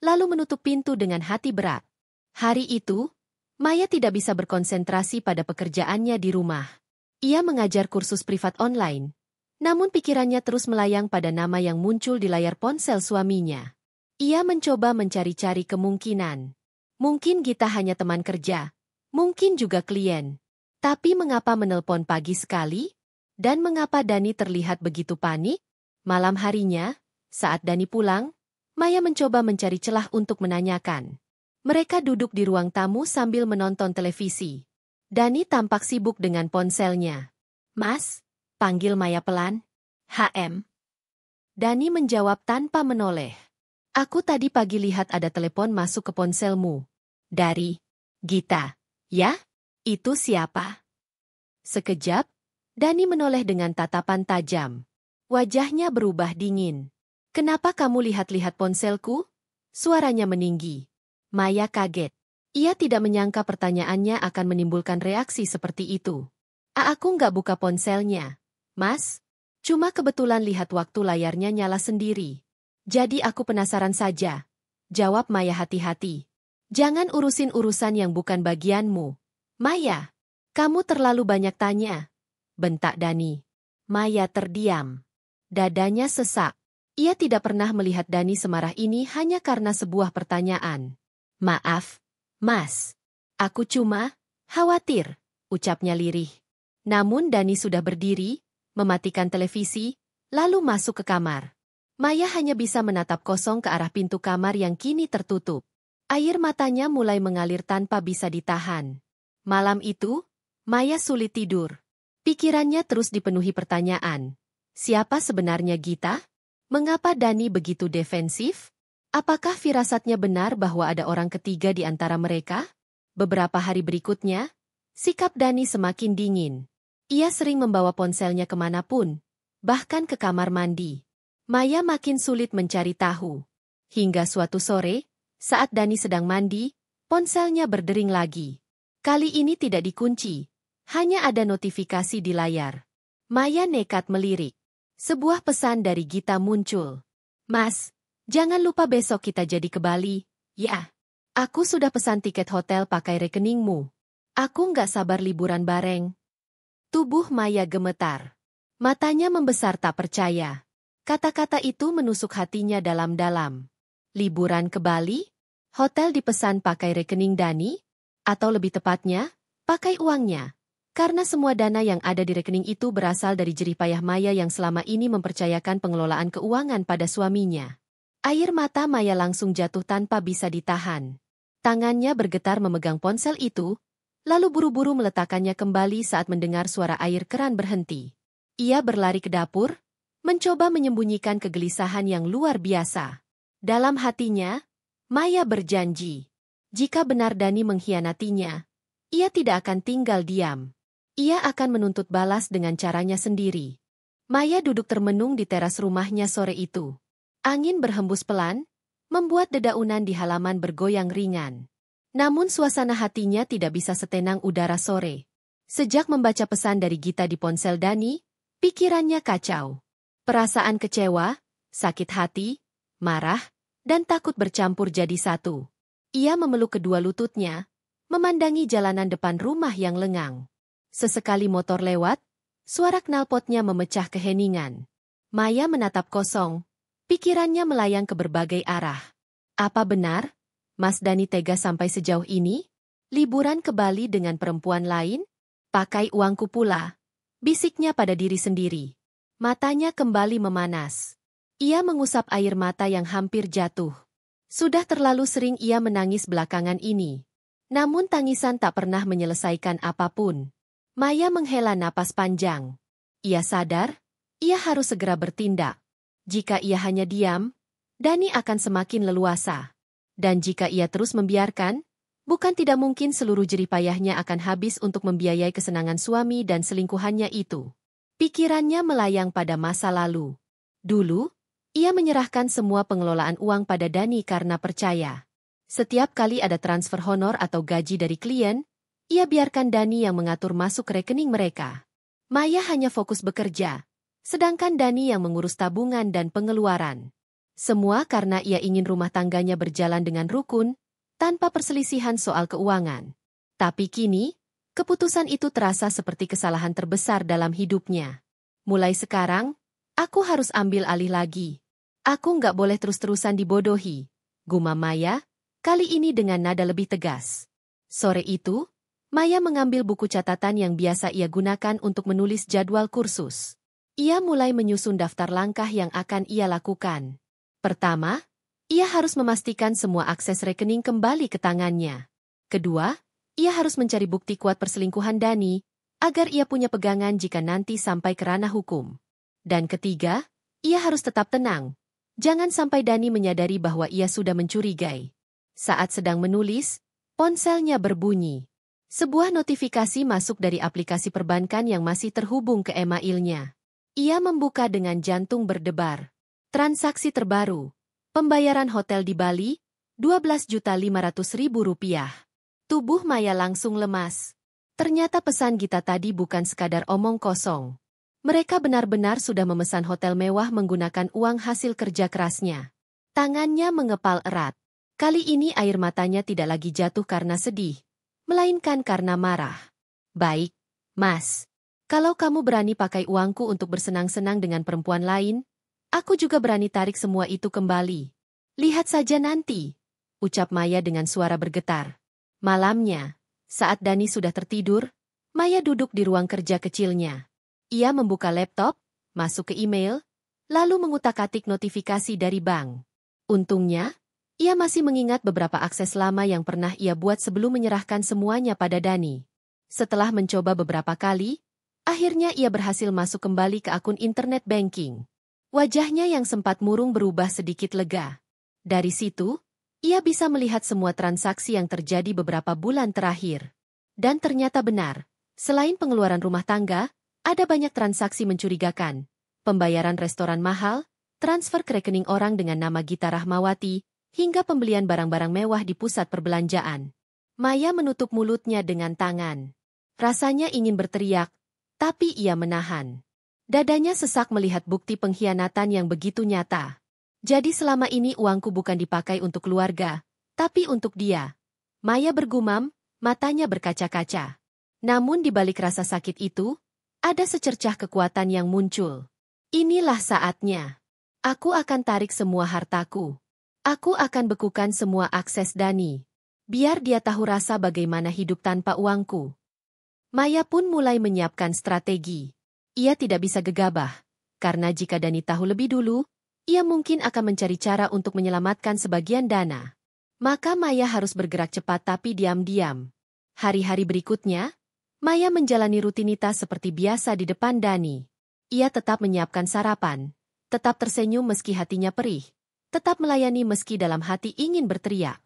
lalu menutup pintu dengan hati berat. Hari itu, Maya tidak bisa berkonsentrasi pada pekerjaannya di rumah. Ia mengajar kursus privat online, namun pikirannya terus melayang pada nama yang muncul di layar ponsel suaminya. Ia mencoba mencari-cari kemungkinan. Mungkin Gita hanya teman kerja, mungkin juga klien. Tapi mengapa menelpon pagi sekali? Dan mengapa Dani terlihat begitu panik? Malam harinya, saat Dani pulang, Maya mencoba mencari celah untuk menanyakan. Mereka duduk di ruang tamu sambil menonton televisi. Dani tampak sibuk dengan ponselnya. "Mas," panggil Maya pelan. "HM." Dani menjawab tanpa menoleh. "Aku tadi pagi lihat ada telepon masuk ke ponselmu. Dari Gita." "Ya? Itu siapa?" Sekejap, Dani menoleh dengan tatapan tajam. Wajahnya berubah dingin. "Kenapa kamu lihat-lihat ponselku?" Suaranya meninggi. Maya kaget. Ia tidak menyangka pertanyaannya akan menimbulkan reaksi seperti itu. Aku nggak buka ponselnya, Mas. Cuma kebetulan lihat waktu layarnya nyala sendiri. Jadi aku penasaran saja," jawab Maya hati-hati. "Jangan urusin urusan yang bukan bagianmu. Maya, kamu terlalu banyak tanya," bentak Dani. Maya terdiam. Dadanya sesak. Ia tidak pernah melihat Dani semarah ini hanya karena sebuah pertanyaan. "Maaf, Mas. Aku cuma khawatir," ucapnya lirih. Namun Dani sudah berdiri, mematikan televisi, lalu masuk ke kamar. Maya hanya bisa menatap kosong ke arah pintu kamar yang kini tertutup. Air matanya mulai mengalir tanpa bisa ditahan. Malam itu, Maya sulit tidur. Pikirannya terus dipenuhi pertanyaan. Siapa sebenarnya Gita? Mengapa Dani begitu defensif? Apakah firasatnya benar bahwa ada orang ketiga di antara mereka? Beberapa hari berikutnya, sikap Dani semakin dingin. Ia sering membawa ponselnya kemanapun, bahkan ke kamar mandi. Maya makin sulit mencari tahu. Hingga suatu sore, saat Dani sedang mandi, ponselnya berdering lagi. Kali ini tidak dikunci, hanya ada notifikasi di layar. Maya nekat melirik. Sebuah pesan dari Gita muncul. "Mas, jangan lupa besok kita jadi ke Bali, ya. Aku sudah pesan tiket hotel pakai rekeningmu. Aku nggak sabar liburan bareng." Tubuh Maya gemetar. Matanya membesar tak percaya. Kata-kata itu menusuk hatinya dalam-dalam. Liburan ke Bali? Hotel dipesan pakai rekening Dani? Atau lebih tepatnya, pakai uangnya? Karena semua dana yang ada di rekening itu berasal dari jerih payah Maya yang selama ini mempercayakan pengelolaan keuangan pada suaminya. Air mata Maya langsung jatuh tanpa bisa ditahan. Tangannya bergetar memegang ponsel itu, lalu buru-buru meletakkannya kembali saat mendengar suara air keran berhenti. Ia berlari ke dapur, mencoba menyembunyikan kegelisahan yang luar biasa. Dalam hatinya, Maya berjanji, jika benar Dani mengkhianatinya, ia tidak akan tinggal diam. Ia akan menuntut balas dengan caranya sendiri. Maya duduk termenung di teras rumahnya sore itu. Angin berhembus pelan, membuat dedaunan di halaman bergoyang ringan. Namun suasana hatinya tidak bisa setenang udara sore. Sejak membaca pesan dari Gita di ponsel Dani, pikirannya kacau. Perasaan kecewa, sakit hati, marah, dan takut bercampur jadi satu. Ia memeluk kedua lututnya, memandangi jalanan depan rumah yang lengang. Sesekali motor lewat, suara knalpotnya memecah keheningan. Maya menatap kosong, pikirannya melayang ke berbagai arah. Apa benar? Mas Dani tega sampai sejauh ini? Liburan ke Bali dengan perempuan lain? Pakai uangku pula, bisiknya pada diri sendiri. Matanya kembali memanas. Ia mengusap air mata yang hampir jatuh. Sudah terlalu sering ia menangis belakangan ini. Namun tangisan tak pernah menyelesaikan apapun. Maya menghela napas panjang. Ia sadar, ia harus segera bertindak. Jika ia hanya diam, Dani akan semakin leluasa. Dan jika ia terus membiarkan, bukan tidak mungkin seluruh jerih payahnya akan habis untuk membiayai kesenangan suami dan selingkuhannya itu. Pikirannya melayang pada masa lalu. Dulu, ia menyerahkan semua pengelolaan uang pada Dani karena percaya. Setiap kali ada transfer honor atau gaji dari klien, ia biarkan Dani yang mengatur masuk ke rekening mereka. Maya hanya fokus bekerja, sedangkan Dani yang mengurus tabungan dan pengeluaran. Semua karena ia ingin rumah tangganya berjalan dengan rukun, tanpa perselisihan soal keuangan. Tapi kini, keputusan itu terasa seperti kesalahan terbesar dalam hidupnya. Mulai sekarang, aku harus ambil alih lagi. Aku nggak boleh terus-terusan dibodohi, gumam Maya, kali ini dengan nada lebih tegas. Sore itu, Maya mengambil buku catatan yang biasa ia gunakan untuk menulis jadwal kursus. Ia mulai menyusun daftar langkah yang akan ia lakukan. Pertama, ia harus memastikan semua akses rekening kembali ke tangannya. Kedua, ia harus mencari bukti kuat perselingkuhan Dani, agar ia punya pegangan jika nanti sampai ke ranah hukum. Dan ketiga, ia harus tetap tenang. Jangan sampai Dani menyadari bahwa ia sudah mencurigai. Saat sedang menulis, ponselnya berbunyi. Sebuah notifikasi masuk dari aplikasi perbankan yang masih terhubung ke emailnya. Ia membuka dengan jantung berdebar. Transaksi terbaru. Pembayaran hotel di Bali, Rp12.500.000. Tubuh Maya langsung lemas. Ternyata pesan Gita tadi bukan sekadar omong kosong. Mereka benar-benar sudah memesan hotel mewah menggunakan uang hasil kerja kerasnya. Tangannya mengepal erat. Kali ini air matanya tidak lagi jatuh karena sedih, melainkan karena marah. Baik, Mas. Kalau kamu berani pakai uangku untuk bersenang-senang dengan perempuan lain, aku juga berani tarik semua itu kembali. Lihat saja nanti, ucap Maya dengan suara bergetar. Malamnya, saat Dani sudah tertidur, Maya duduk di ruang kerja kecilnya. Ia membuka laptop, masuk ke email, lalu mengutak-atik notifikasi dari bank. Untungnya, ia masih mengingat beberapa akses lama yang pernah ia buat sebelum menyerahkan semuanya pada Dani. Setelah mencoba beberapa kali, akhirnya ia berhasil masuk kembali ke akun internet banking. Wajahnya yang sempat murung berubah sedikit lega. Dari situ, ia bisa melihat semua transaksi yang terjadi beberapa bulan terakhir. Dan ternyata benar, selain pengeluaran rumah tangga, ada banyak transaksi mencurigakan. Pembayaran restoran mahal, transfer ke rekening orang dengan nama Gita Rahmawati, hingga pembelian barang-barang mewah di pusat perbelanjaan. Maya menutup mulutnya dengan tangan. Rasanya ingin berteriak, tapi ia menahan. Dadanya sesak melihat bukti pengkhianatan yang begitu nyata. Jadi selama ini uangku bukan dipakai untuk keluarga, tapi untuk dia. Maya bergumam, matanya berkaca-kaca. Namun di balik rasa sakit itu, ada secercah kekuatan yang muncul. Inilah saatnya. Aku akan tarik semua hartaku. Aku akan bekukan semua akses Dani. Biar dia tahu rasa bagaimana hidup tanpa uangku. Maya pun mulai menyiapkan strategi. Ia tidak bisa gegabah, karena jika Dani tahu lebih dulu, ia mungkin akan mencari cara untuk menyelamatkan sebagian dana. Maka Maya harus bergerak cepat tapi diam-diam. Hari-hari berikutnya, Maya menjalani rutinitas seperti biasa di depan Dani. Ia tetap menyiapkan sarapan, tetap tersenyum meski hatinya perih, tetap melayani meski dalam hati ingin berteriak.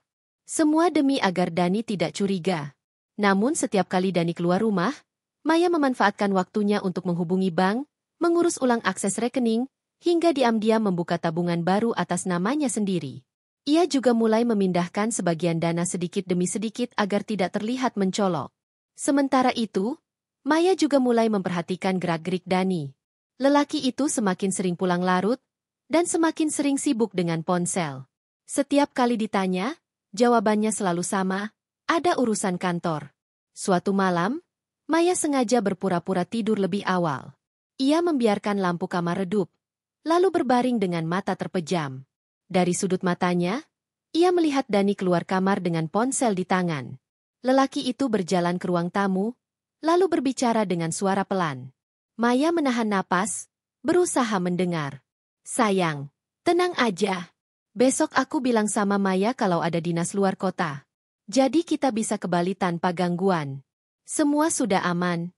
Semua demi agar Dani tidak curiga. Namun setiap kali Dani keluar rumah, Maya memanfaatkan waktunya untuk menghubungi bank, mengurus ulang akses rekening, hingga diam-diam membuka tabungan baru atas namanya sendiri. Ia juga mulai memindahkan sebagian dana sedikit demi sedikit agar tidak terlihat mencolok. Sementara itu, Maya juga mulai memperhatikan gerak-gerik Dani. Lelaki itu semakin sering pulang larut, dan semakin sering sibuk dengan ponsel. Setiap kali ditanya, jawabannya selalu sama, ada urusan kantor. Suatu malam, Maya sengaja berpura-pura tidur lebih awal. Ia membiarkan lampu kamar redup, lalu berbaring dengan mata terpejam. Dari sudut matanya, ia melihat Dani keluar kamar dengan ponsel di tangan. Lelaki itu berjalan ke ruang tamu, lalu berbicara dengan suara pelan. Maya menahan napas, berusaha mendengar. Sayang, tenang aja. Besok aku bilang sama Maya kalau ada dinas luar kota. Jadi kita bisa ke Bali tanpa gangguan. Semua sudah aman.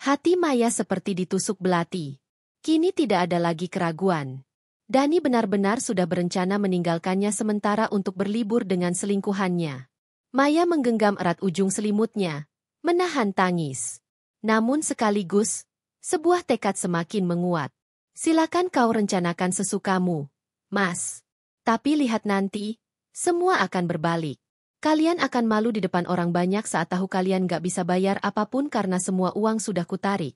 Hati Maya seperti ditusuk belati. Kini tidak ada lagi keraguan. Dani benar-benar sudah berencana meninggalkannya sementara untuk berlibur dengan selingkuhannya. Maya menggenggam erat ujung selimutnya, menahan tangis. Namun sekaligus, sebuah tekad semakin menguat. Silakan kau rencanakan sesukamu, Mas. Tapi lihat nanti, semua akan berbalik. Kalian akan malu di depan orang banyak saat tahu kalian gak bisa bayar apapun karena semua uang sudah kutarik.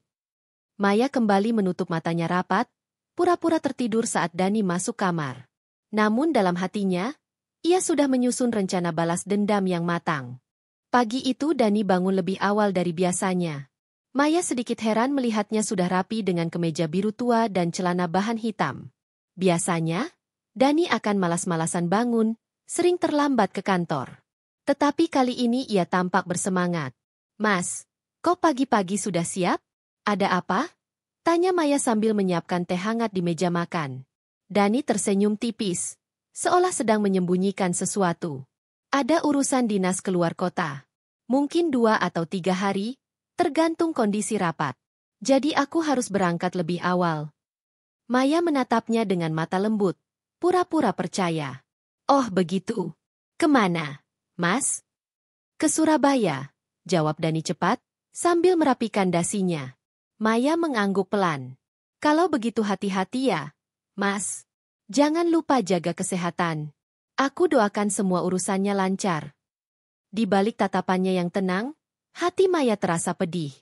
Maya kembali menutup matanya rapat, pura-pura tertidur saat Dani masuk kamar. Namun dalam hatinya, ia sudah menyusun rencana balas dendam yang matang. Pagi itu Dani bangun lebih awal dari biasanya. Maya sedikit heran melihatnya sudah rapi dengan kemeja biru tua dan celana bahan hitam. Biasanya, Dani akan malas-malasan bangun, sering terlambat ke kantor. Tetapi kali ini ia tampak bersemangat. Mas, kok pagi-pagi sudah siap? Ada apa? Tanya Maya sambil menyiapkan teh hangat di meja makan. Dani tersenyum tipis, seolah sedang menyembunyikan sesuatu. Ada urusan dinas keluar kota. Mungkin 2 atau 3 hari, tergantung kondisi rapat. Jadi aku harus berangkat lebih awal. Maya menatapnya dengan mata lembut, pura-pura percaya. Oh begitu. Kemana, Mas? Ke Surabaya, jawab Dani cepat, sambil merapikan dasinya. Maya mengangguk pelan. Kalau begitu hati-hati ya, Mas. Jangan lupa jaga kesehatan. Aku doakan semua urusannya lancar. Di balik tatapannya yang tenang, hati Maya terasa pedih.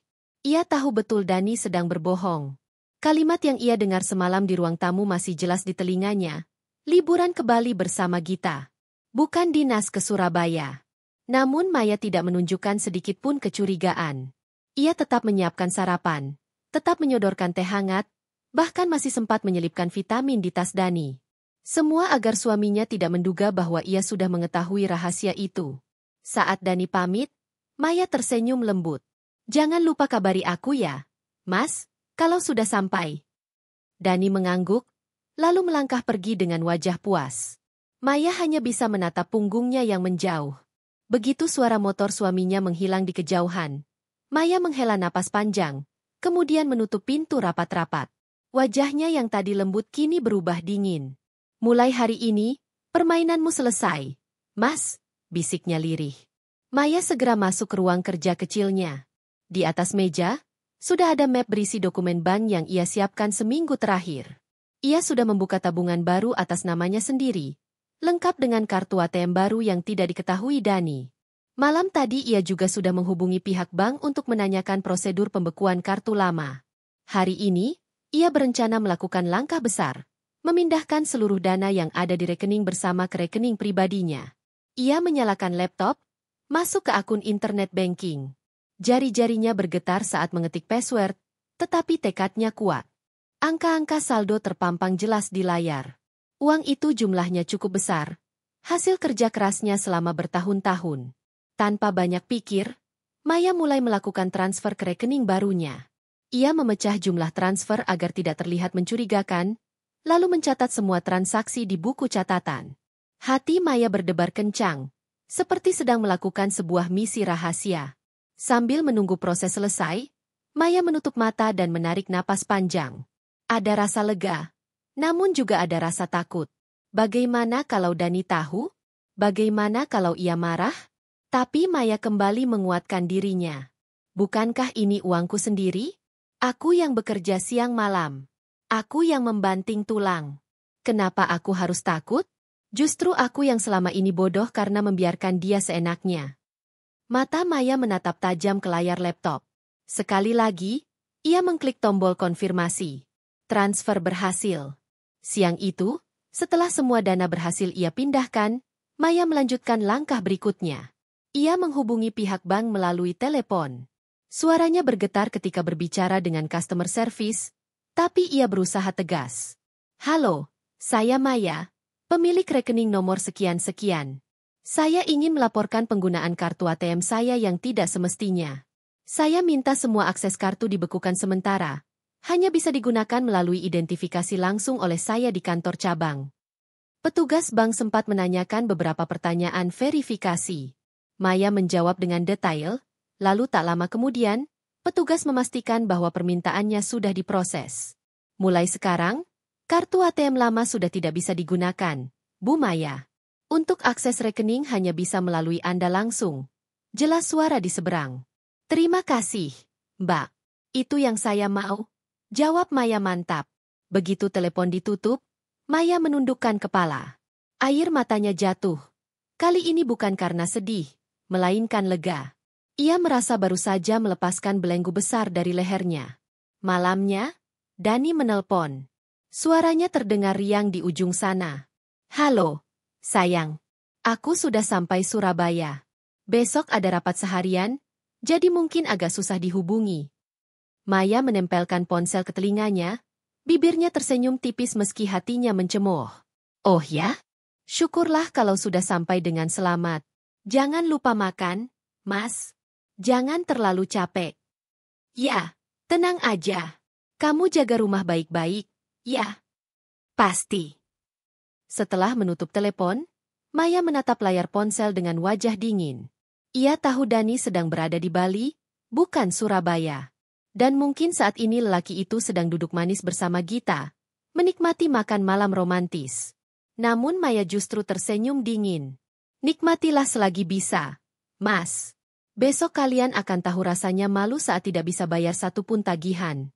Ia tahu betul Dani sedang berbohong. Kalimat yang ia dengar semalam di ruang tamu masih jelas di telinganya. Liburan ke Bali bersama Gita. Bukan dinas ke Surabaya. Namun Maya tidak menunjukkan sedikit pun kecurigaan. Ia tetap menyiapkan sarapan, tetap menyodorkan teh hangat, bahkan masih sempat menyelipkan vitamin di tas Dani. Semua agar suaminya tidak menduga bahwa ia sudah mengetahui rahasia itu. Saat Dani pamit, Maya tersenyum lembut. Jangan lupa kabari aku ya, Mas, kalau sudah sampai. Dani mengangguk, lalu melangkah pergi dengan wajah puas. Maya hanya bisa menatap punggungnya yang menjauh. Begitu suara motor suaminya menghilang di kejauhan, Maya menghela napas panjang, kemudian menutup pintu rapat-rapat. Wajahnya yang tadi lembut kini berubah dingin. Mulai hari ini, permainanmu selesai, Mas, bisiknya lirih. Maya segera masuk ke ruang kerja kecilnya. Di atas meja, sudah ada map berisi dokumen bank yang ia siapkan seminggu terakhir. Ia sudah membuka tabungan baru atas namanya sendiri, lengkap dengan kartu ATM baru yang tidak diketahui Dani. Malam tadi ia juga sudah menghubungi pihak bank untuk menanyakan prosedur pembekuan kartu lama. Hari ini, ia berencana melakukan langkah besar, memindahkan seluruh dana yang ada di rekening bersama ke rekening pribadinya. Ia menyalakan laptop, masuk ke akun internet banking. Jari-jarinya bergetar saat mengetik password, tetapi tekadnya kuat. Angka-angka saldo terpampang jelas di layar. Uang itu jumlahnya cukup besar, hasil kerja kerasnya selama bertahun-tahun. Tanpa banyak pikir, Maya mulai melakukan transfer ke rekening barunya. Ia memecah jumlah transfer agar tidak terlihat mencurigakan, lalu mencatat semua transaksi di buku catatan. Hati Maya berdebar kencang, seperti sedang melakukan sebuah misi rahasia. Sambil menunggu proses selesai, Maya menutup mata dan menarik napas panjang. Ada rasa lega, namun juga ada rasa takut. Bagaimana kalau Dani tahu? Bagaimana kalau ia marah? Tapi Maya kembali menguatkan dirinya. Bukankah ini uangku sendiri? Aku yang bekerja siang malam. Aku yang membanting tulang. Kenapa aku harus takut? Justru aku yang selama ini bodoh karena membiarkan dia seenaknya. Mata Maya menatap tajam ke layar laptop. Sekali lagi, ia mengklik tombol konfirmasi. Transfer berhasil. Siang itu, setelah semua dana berhasil ia pindahkan, Maya melanjutkan langkah berikutnya. Ia menghubungi pihak bank melalui telepon. Suaranya bergetar ketika berbicara dengan customer service, tapi ia berusaha tegas. Halo, saya Maya, pemilik rekening nomor sekian-sekian. Saya ingin melaporkan penggunaan kartu ATM saya yang tidak semestinya. Saya minta semua akses kartu dibekukan sementara. Hanya bisa digunakan melalui identifikasi langsung oleh saya di kantor cabang. Petugas bank sempat menanyakan beberapa pertanyaan verifikasi. Maya menjawab dengan detail, lalu tak lama kemudian, petugas memastikan bahwa permintaannya sudah diproses. Mulai sekarang, kartu ATM lama sudah tidak bisa digunakan, Bu Maya. Untuk akses rekening hanya bisa melalui Anda langsung. Jelas suara di seberang. Terima kasih, Mbak. Itu yang saya mau. Jawab Maya mantap. Begitu telepon ditutup, Maya menundukkan kepala. Air matanya jatuh. Kali ini bukan karena sedih, melainkan lega. Ia merasa baru saja melepaskan belenggu besar dari lehernya. Malamnya, Dani menelpon. Suaranya terdengar riang di ujung sana. Halo, sayang. Aku sudah sampai Surabaya. Besok ada rapat seharian, jadi mungkin agak susah dihubungi. Maya menempelkan ponsel ke telinganya, bibirnya tersenyum tipis meski hatinya mencemooh. Oh ya? Syukurlah kalau sudah sampai dengan selamat. Jangan lupa makan, Mas. Jangan terlalu capek. Ya, tenang aja. Kamu jaga rumah baik-baik, ya? Pasti. Setelah menutup telepon, Maya menatap layar ponsel dengan wajah dingin. Ia tahu Dani sedang berada di Bali, bukan Surabaya. Dan mungkin saat ini lelaki itu sedang duduk manis bersama Gita, menikmati makan malam romantis. Namun Maya justru tersenyum dingin. Nikmatilah selagi bisa, Mas. Besok kalian akan tahu rasanya malu saat tidak bisa bayar satupun tagihan.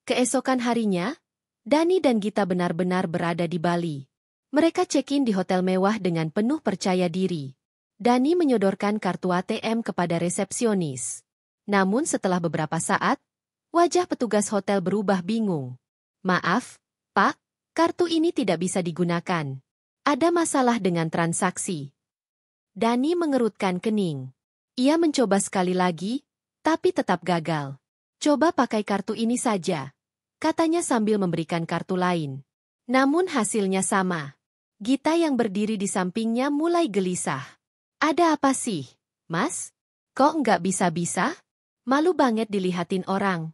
Keesokan harinya, Dani dan Gita benar-benar berada di Bali. Mereka check-in di hotel mewah dengan penuh percaya diri. Dani menyodorkan kartu ATM kepada resepsionis. Namun setelah beberapa saat, wajah petugas hotel berubah bingung. Maaf, Pak, kartu ini tidak bisa digunakan. Ada masalah dengan transaksi. Dani mengerutkan kening. Ia mencoba sekali lagi, tapi tetap gagal. Coba pakai kartu ini saja, katanya sambil memberikan kartu lain. Namun hasilnya sama. Gita yang berdiri di sampingnya mulai gelisah. Ada apa sih, Mas? Kok nggak bisa-bisa? Malu banget dilihatin orang.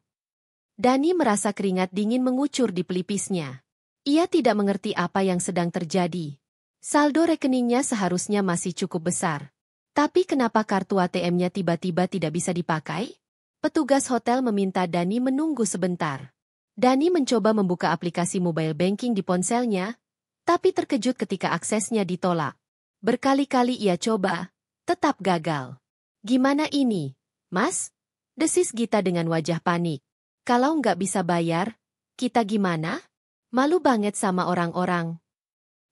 Dani merasa keringat dingin mengucur di pelipisnya. Ia tidak mengerti apa yang sedang terjadi. Saldo rekeningnya seharusnya masih cukup besar. Tapi kenapa kartu ATM-nya tiba-tiba tidak bisa dipakai? Petugas hotel meminta Dani menunggu sebentar. Dani mencoba membuka aplikasi mobile banking di ponselnya, tapi terkejut ketika aksesnya ditolak. Berkali-kali ia coba, tetap gagal. Gimana ini, Mas? Desis Gita dengan wajah panik. Kalau nggak bisa bayar, kita gimana? Malu banget sama orang-orang.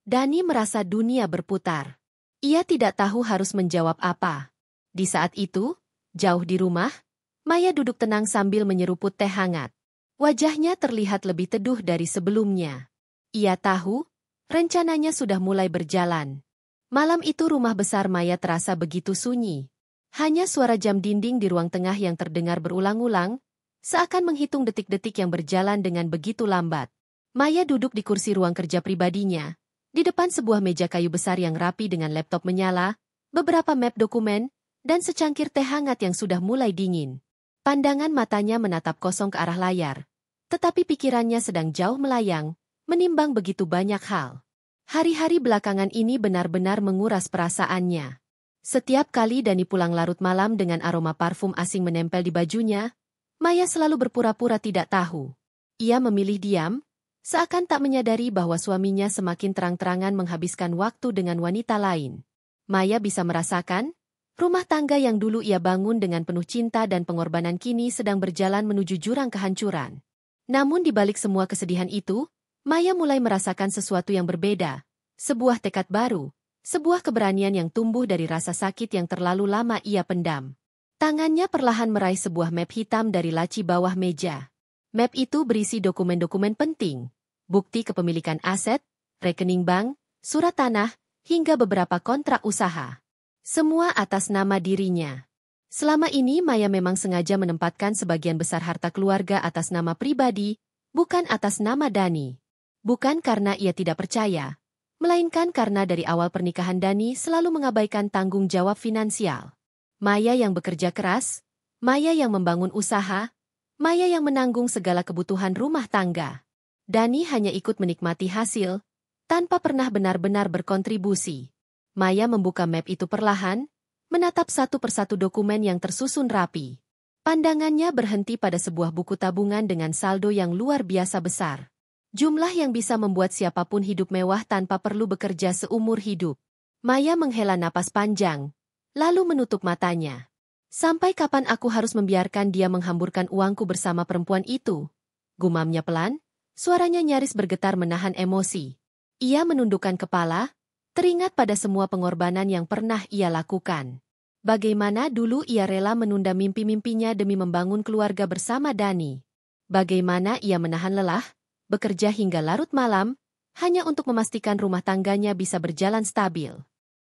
Dani merasa dunia berputar. Ia tidak tahu harus menjawab apa. Di saat itu, jauh di rumah, Maya duduk tenang sambil menyeruput teh hangat. Wajahnya terlihat lebih teduh dari sebelumnya. Ia tahu, rencananya sudah mulai berjalan. Malam itu rumah besar Maya terasa begitu sunyi. Hanya suara jam dinding di ruang tengah yang terdengar berulang-ulang, seakan menghitung detik-detik yang berjalan dengan begitu lambat. Maya duduk di kursi ruang kerja pribadinya, di depan sebuah meja kayu besar yang rapi dengan laptop menyala, beberapa map dokumen, dan secangkir teh hangat yang sudah mulai dingin. Pandangan matanya menatap kosong ke arah layar, tetapi pikirannya sedang jauh melayang, menimbang begitu banyak hal. Hari-hari belakangan ini benar-benar menguras perasaannya. Setiap kali Dani pulang larut malam dengan aroma parfum asing menempel di bajunya, Maya selalu berpura-pura tidak tahu. Ia memilih diam, seakan tak menyadari bahwa suaminya semakin terang-terangan menghabiskan waktu dengan wanita lain. Maya bisa merasakan, rumah tangga yang dulu ia bangun dengan penuh cinta dan pengorbanan kini sedang berjalan menuju jurang kehancuran. Namun di balik semua kesedihan itu, Maya mulai merasakan sesuatu yang berbeda, sebuah tekad baru, sebuah keberanian yang tumbuh dari rasa sakit yang terlalu lama ia pendam. Tangannya perlahan meraih sebuah map hitam dari laci bawah meja. Map itu berisi dokumen-dokumen penting, bukti kepemilikan aset, rekening bank, surat tanah, hingga beberapa kontrak usaha. Semua atas nama dirinya. Selama ini Maya memang sengaja menempatkan sebagian besar harta keluarga atas nama pribadi, bukan atas nama Dani. Bukan karena ia tidak percaya, melainkan karena dari awal pernikahan Dani selalu mengabaikan tanggung jawab finansial. Maya yang bekerja keras, Maya yang membangun usaha, Maya yang menanggung segala kebutuhan rumah tangga. Dani hanya ikut menikmati hasil, tanpa pernah benar-benar berkontribusi. Maya membuka map itu perlahan, menatap satu persatu dokumen yang tersusun rapi. Pandangannya berhenti pada sebuah buku tabungan dengan saldo yang luar biasa besar. Jumlah yang bisa membuat siapapun hidup mewah tanpa perlu bekerja seumur hidup. Maya menghela napas panjang, lalu menutup matanya. Sampai kapan aku harus membiarkan dia menghamburkan uangku bersama perempuan itu? Gumamnya pelan, suaranya nyaris bergetar menahan emosi. Ia menundukkan kepala, teringat pada semua pengorbanan yang pernah ia lakukan. Bagaimana dulu ia rela menunda mimpi-mimpinya demi membangun keluarga bersama Dani. Bagaimana ia menahan lelah, bekerja hingga larut malam, hanya untuk memastikan rumah tangganya bisa berjalan stabil.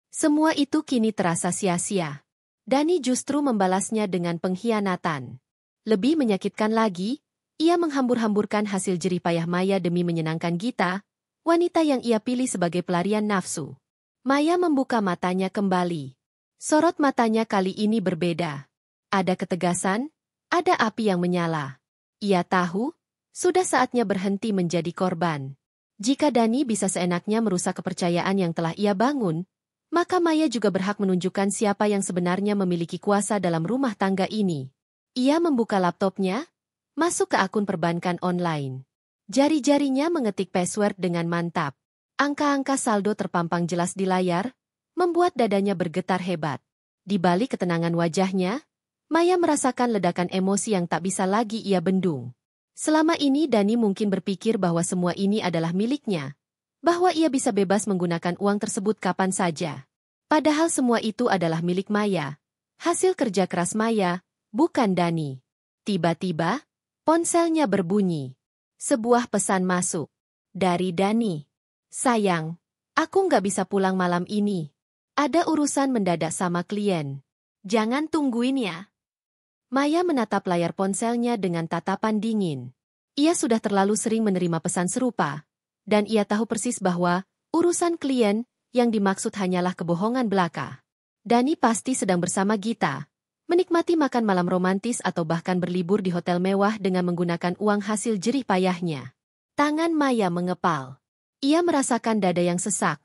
Semua itu kini terasa sia-sia. Dani justru membalasnya dengan pengkhianatan. Lebih menyakitkan lagi, ia menghambur-hamburkan hasil jerih payah Maya demi menyenangkan Gita, wanita yang ia pilih sebagai pelarian nafsu. Maya membuka matanya kembali. Sorot matanya kali ini berbeda. Ada ketegasan, ada api yang menyala. Ia tahu, sudah saatnya berhenti menjadi korban. Jika Dani bisa seenaknya merusak kepercayaan yang telah ia bangun, maka Maya juga berhak menunjukkan siapa yang sebenarnya memiliki kuasa dalam rumah tangga ini. Ia membuka laptopnya, masuk ke akun perbankan online. Jari-jarinya mengetik password dengan mantap. Angka-angka saldo terpampang jelas di layar, membuat dadanya bergetar hebat. Di balik ketenangan wajahnya, Maya merasakan ledakan emosi yang tak bisa lagi ia bendung. Selama ini Dani mungkin berpikir bahwa semua ini adalah miliknya, bahwa ia bisa bebas menggunakan uang tersebut kapan saja. Padahal semua itu adalah milik Maya, hasil kerja keras Maya, bukan Dani. Tiba-tiba, ponselnya berbunyi. Sebuah pesan masuk. Dari Dani. Sayang, aku nggak bisa pulang malam ini. Ada urusan mendadak sama klien. Jangan tungguin ya. Maya menatap layar ponselnya dengan tatapan dingin. Ia sudah terlalu sering menerima pesan serupa, dan ia tahu persis bahwa urusan klien yang dimaksud hanyalah kebohongan belaka. Dani pasti sedang bersama Gita, menikmati makan malam romantis atau bahkan berlibur di hotel mewah dengan menggunakan uang hasil jerih payahnya. Tangan Maya mengepal. Ia merasakan dada yang sesak,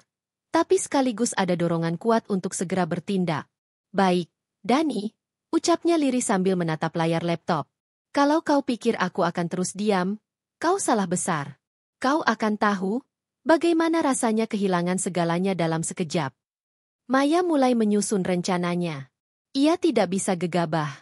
tapi sekaligus ada dorongan kuat untuk segera bertindak. Baik, Dani, ucapnya lirih sambil menatap layar laptop. Kalau kau pikir aku akan terus diam, kau salah besar. Kau akan tahu bagaimana rasanya kehilangan segalanya dalam sekejap. Maya mulai menyusun rencananya. Ia tidak bisa gegabah.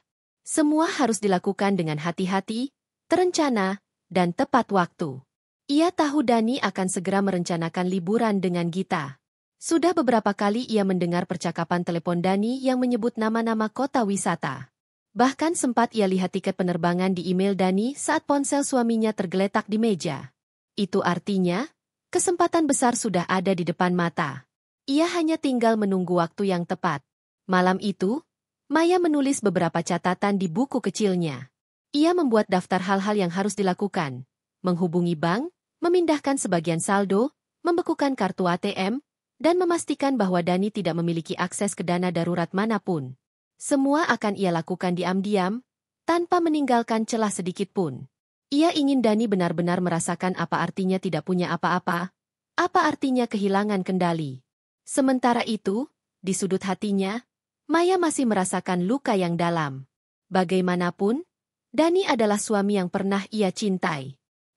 Semua harus dilakukan dengan hati-hati, terencana, dan tepat waktu. Ia tahu Dani akan segera merencanakan liburan dengan Gita. Sudah beberapa kali ia mendengar percakapan telepon Dani yang menyebut nama-nama kota wisata. Bahkan sempat ia lihat tiket penerbangan di email Dani saat ponsel suaminya tergeletak di meja. Itu artinya, kesempatan besar sudah ada di depan mata. Ia hanya tinggal menunggu waktu yang tepat. Malam itu, Maya menulis beberapa catatan di buku kecilnya. Ia membuat daftar hal-hal yang harus dilakukan. Menghubungi bank, memindahkan sebagian saldo, membekukan kartu ATM, dan memastikan bahwa Dani tidak memiliki akses ke dana darurat manapun. Semua akan ia lakukan diam-diam, tanpa meninggalkan celah sedikit pun. Ia ingin Dani benar-benar merasakan apa artinya tidak punya apa-apa, apa artinya kehilangan kendali. Sementara itu, di sudut hatinya, Maya masih merasakan luka yang dalam. Bagaimanapun, Dani adalah suami yang pernah ia cintai.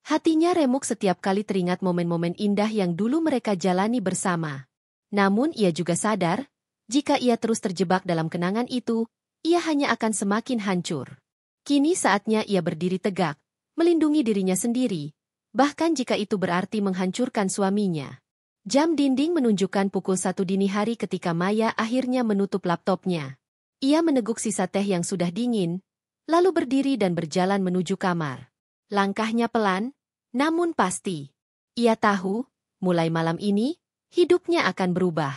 Hatinya remuk setiap kali teringat momen-momen indah yang dulu mereka jalani bersama. Namun ia juga sadar, jika ia terus terjebak dalam kenangan itu, ia hanya akan semakin hancur. Kini saatnya ia berdiri tegak, melindungi dirinya sendiri, bahkan jika itu berarti menghancurkan suaminya. Jam dinding menunjukkan pukul 1 dini hari ketika Maya akhirnya menutup laptopnya. Ia meneguk sisa teh yang sudah dingin, lalu berdiri dan berjalan menuju kamar. Langkahnya pelan, namun pasti. Ia tahu, mulai malam ini, hidupnya akan berubah.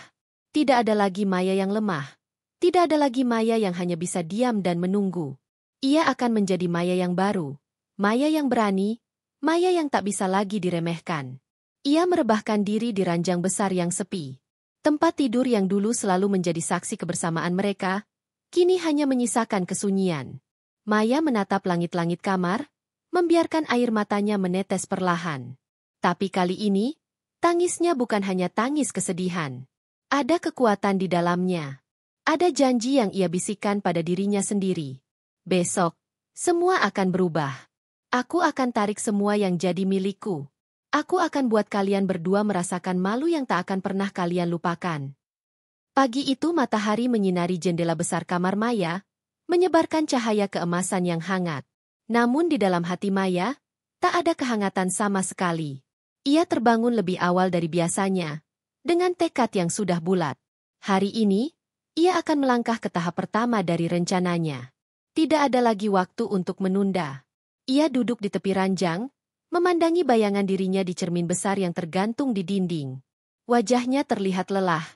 Tidak ada lagi Maya yang lemah, Tidak ada lagi Maya yang hanya bisa diam dan menunggu. Ia akan menjadi Maya yang baru. Maya yang berani, Maya yang tak bisa lagi diremehkan. Ia merebahkan diri di ranjang besar yang sepi. Tempat tidur yang dulu selalu menjadi saksi kebersamaan mereka, kini hanya menyisakan kesunyian. Maya menatap langit-langit kamar, membiarkan air matanya menetes perlahan. Tapi kali ini, tangisnya bukan hanya tangis kesedihan. Ada kekuatan di dalamnya. Ada janji yang ia bisikkan pada dirinya sendiri. Besok, semua akan berubah. Aku akan tarik semua yang jadi milikku. Aku akan buat kalian berdua merasakan malu yang tak akan pernah kalian lupakan. Pagi itu matahari menyinari jendela besar kamar Maya, menyebarkan cahaya keemasan yang hangat. Namun di dalam hati Maya, tak ada kehangatan sama sekali. Ia terbangun lebih awal dari biasanya, dengan tekad yang sudah bulat. Hari ini, ia akan melangkah ke tahap pertama dari rencananya. Tidak ada lagi waktu untuk menunda. Ia duduk di tepi ranjang, memandangi bayangan dirinya di cermin besar yang tergantung di dinding. Wajahnya terlihat lelah,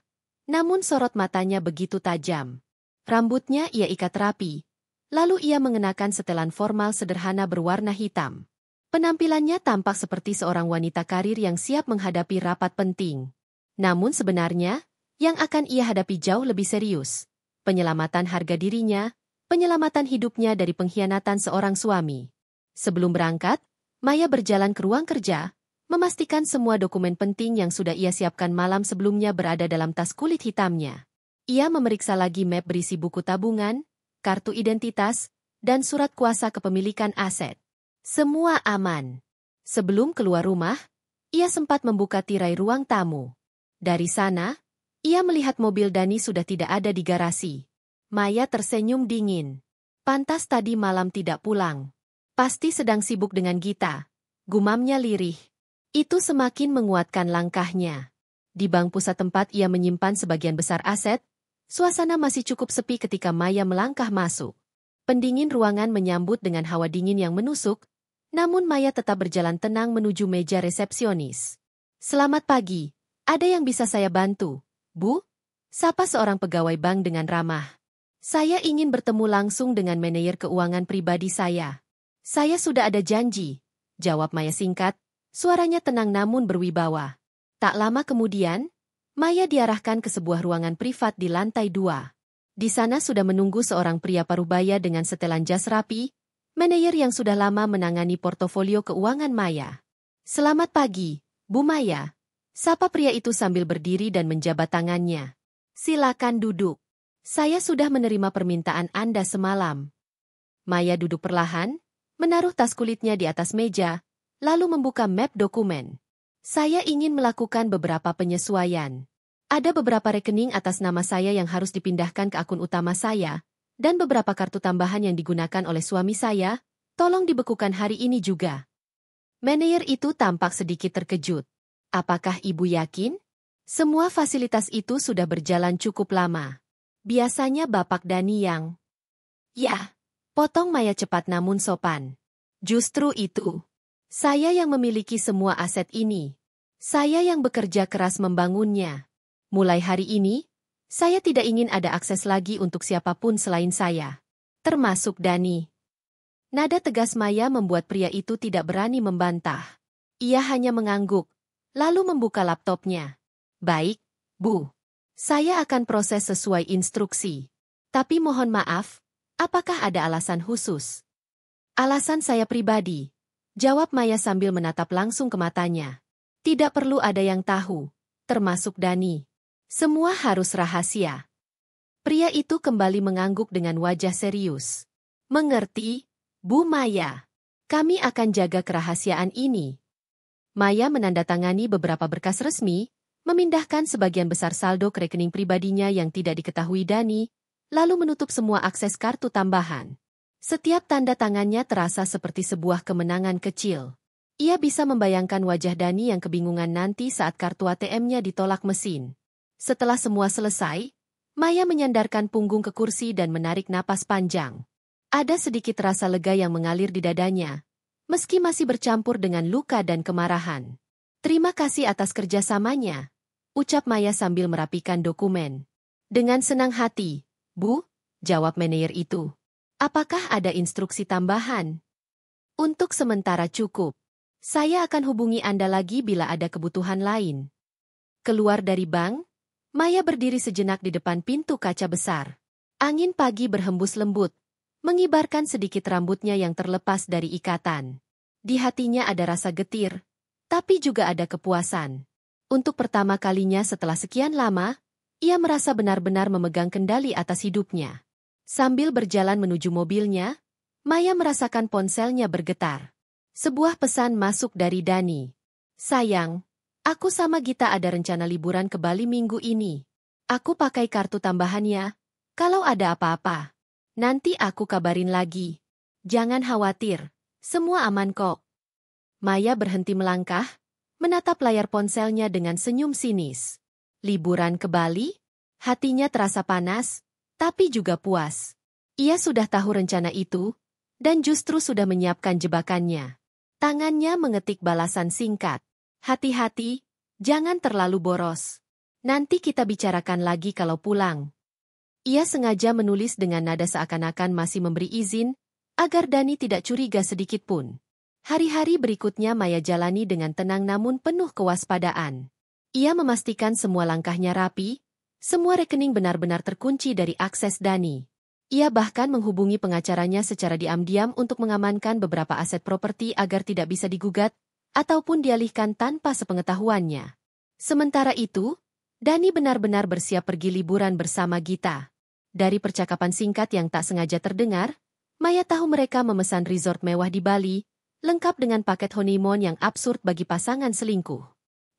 namun sorot matanya begitu tajam. Rambutnya ia ikat rapi, lalu ia mengenakan setelan formal sederhana berwarna hitam. Penampilannya tampak seperti seorang wanita karir yang siap menghadapi rapat penting. Namun sebenarnya, yang akan ia hadapi jauh lebih serius. Penyelamatan harga dirinya, penyelamatan hidupnya dari pengkhianatan seorang suami. Sebelum berangkat, Maya berjalan ke ruang kerja, memastikan semua dokumen penting yang sudah ia siapkan malam sebelumnya berada dalam tas kulit hitamnya. Ia memeriksa lagi map berisi buku tabungan, kartu identitas, dan surat kuasa kepemilikan aset. Semua aman. Sebelum keluar rumah, ia sempat membuka tirai ruang tamu. Dari sana, ia melihat mobil Dani sudah tidak ada di garasi. Maya tersenyum dingin. Pantas tadi malam tidak pulang. Pasti sedang sibuk dengan Gita. Gumamnya lirih. Itu semakin menguatkan langkahnya. Di bank pusat tempat ia menyimpan sebagian besar aset, suasana masih cukup sepi ketika Maya melangkah masuk. Pendingin ruangan menyambut dengan hawa dingin yang menusuk, namun Maya tetap berjalan tenang menuju meja resepsionis. Selamat pagi, ada yang bisa saya bantu? Bu? Sapa seorang pegawai bank dengan ramah. Saya ingin bertemu langsung dengan manajer keuangan pribadi saya. Saya sudah ada janji, jawab Maya singkat, suaranya tenang namun berwibawa. Tak lama kemudian, Maya diarahkan ke sebuah ruangan privat di lantai 2. Di sana sudah menunggu seorang pria parubaya dengan setelan jas rapi, manajer yang sudah lama menangani portofolio keuangan Maya. Selamat pagi, Bu Maya. Sapa pria itu sambil berdiri dan menjabat tangannya. Silakan duduk. Saya sudah menerima permintaan Anda semalam. Maya duduk perlahan, menaruh tas kulitnya di atas meja, lalu membuka map dokumen. Saya ingin melakukan beberapa penyesuaian. Ada beberapa rekening atas nama saya yang harus dipindahkan ke akun utama saya, dan beberapa kartu tambahan yang digunakan oleh suami saya, tolong dibekukan hari ini juga. Manajer itu tampak sedikit terkejut. Apakah Ibu yakin? Semua fasilitas itu sudah berjalan cukup lama. Biasanya Bapak Dani yang... Ya, potong Maya cepat namun sopan. Justru itu. Saya yang memiliki semua aset ini. Saya yang bekerja keras membangunnya. Mulai hari ini, saya tidak ingin ada akses lagi untuk siapapun selain saya. Termasuk Dani. Nada tegas Maya membuat pria itu tidak berani membantah. Ia hanya mengangguk, lalu membuka laptopnya. Baik, Bu. Saya akan proses sesuai instruksi. Tapi mohon maaf, apakah ada alasan khusus? Alasan saya pribadi, jawab Maya sambil menatap langsung ke matanya. Tidak perlu ada yang tahu, termasuk Dani. Semua harus rahasia. Pria itu kembali mengangguk dengan wajah serius. Mengerti, Bu Maya. Kami akan jaga kerahasiaan ini. Maya menandatangani beberapa berkas resmi, memindahkan sebagian besar saldo ke rekening pribadinya yang tidak diketahui Dani, lalu menutup semua akses kartu tambahan. Setiap tanda tangannya terasa seperti sebuah kemenangan kecil. Ia bisa membayangkan wajah Dani yang kebingungan nanti saat kartu ATM-nya ditolak mesin. Setelah semua selesai, Maya menyandarkan punggung ke kursi dan menarik napas panjang. Ada sedikit rasa lega yang mengalir di dadanya, meski masih bercampur dengan luka dan kemarahan. Terima kasih atas kerjasamanya, ucap Maya sambil merapikan dokumen. Dengan senang hati, Bu, jawab manajer itu. Apakah ada instruksi tambahan? Untuk sementara cukup. Saya akan hubungi Anda lagi bila ada kebutuhan lain. Keluar dari bank, Maya berdiri sejenak di depan pintu kaca besar. Angin pagi berhembus lembut, mengibarkan sedikit rambutnya yang terlepas dari ikatan. Di hatinya ada rasa getir, tapi juga ada kepuasan. Untuk pertama kalinya setelah sekian lama, ia merasa benar-benar memegang kendali atas hidupnya. Sambil berjalan menuju mobilnya, Maya merasakan ponselnya bergetar. Sebuah pesan masuk dari Dani. Sayang, aku sama Gita ada rencana liburan ke Bali minggu ini. Aku pakai kartu tambahannya. Kalau ada apa-apa, nanti aku kabarin lagi. Jangan khawatir, semua aman kok. Maya berhenti melangkah, menatap layar ponselnya dengan senyum sinis. Liburan ke Bali? Hatinya terasa panas, tapi juga puas. Ia sudah tahu rencana itu, dan justru sudah menyiapkan jebakannya. Tangannya mengetik balasan singkat. Hati-hati, jangan terlalu boros. Nanti kita bicarakan lagi kalau pulang. Ia sengaja menulis dengan nada seakan-akan masih memberi izin, agar Dani tidak curiga sedikitpun. Hari-hari berikutnya Maya jalani dengan tenang namun penuh kewaspadaan. Ia memastikan semua langkahnya rapi, semua rekening benar-benar terkunci dari akses Dani. Ia bahkan menghubungi pengacaranya secara diam-diam untuk mengamankan beberapa aset properti agar tidak bisa digugat, ataupun dialihkan tanpa sepengetahuannya. Sementara itu, Dani benar-benar bersiap pergi liburan bersama Gita. Dari percakapan singkat yang tak sengaja terdengar, Maya tahu mereka memesan resort mewah di Bali, lengkap dengan paket honeymoon yang absurd bagi pasangan selingkuh.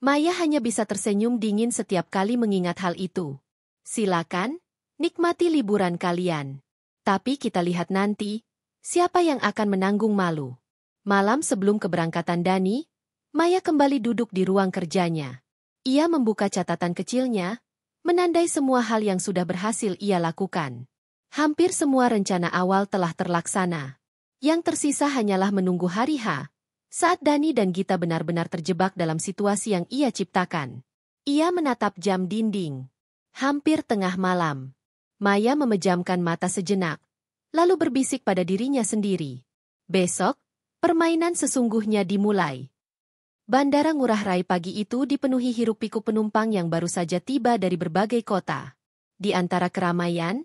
Maya hanya bisa tersenyum dingin setiap kali mengingat hal itu. Silakan, nikmati liburan kalian. Tapi kita lihat nanti, siapa yang akan menanggung malu. Malam sebelum keberangkatan Dani, Maya kembali duduk di ruang kerjanya. Ia membuka catatan kecilnya, menandai semua hal yang sudah berhasil ia lakukan. Hampir semua rencana awal telah terlaksana. Yang tersisa hanyalah menunggu hari H, saat Dani dan Gita benar-benar terjebak dalam situasi yang ia ciptakan. Ia menatap jam dinding. Hampir tengah malam. Maya memejamkan mata sejenak, lalu berbisik pada dirinya sendiri. Besok, permainan sesungguhnya dimulai. Bandara Ngurah Rai pagi itu dipenuhi hiruk-pikuk penumpang yang baru saja tiba dari berbagai kota. Di antara keramaian,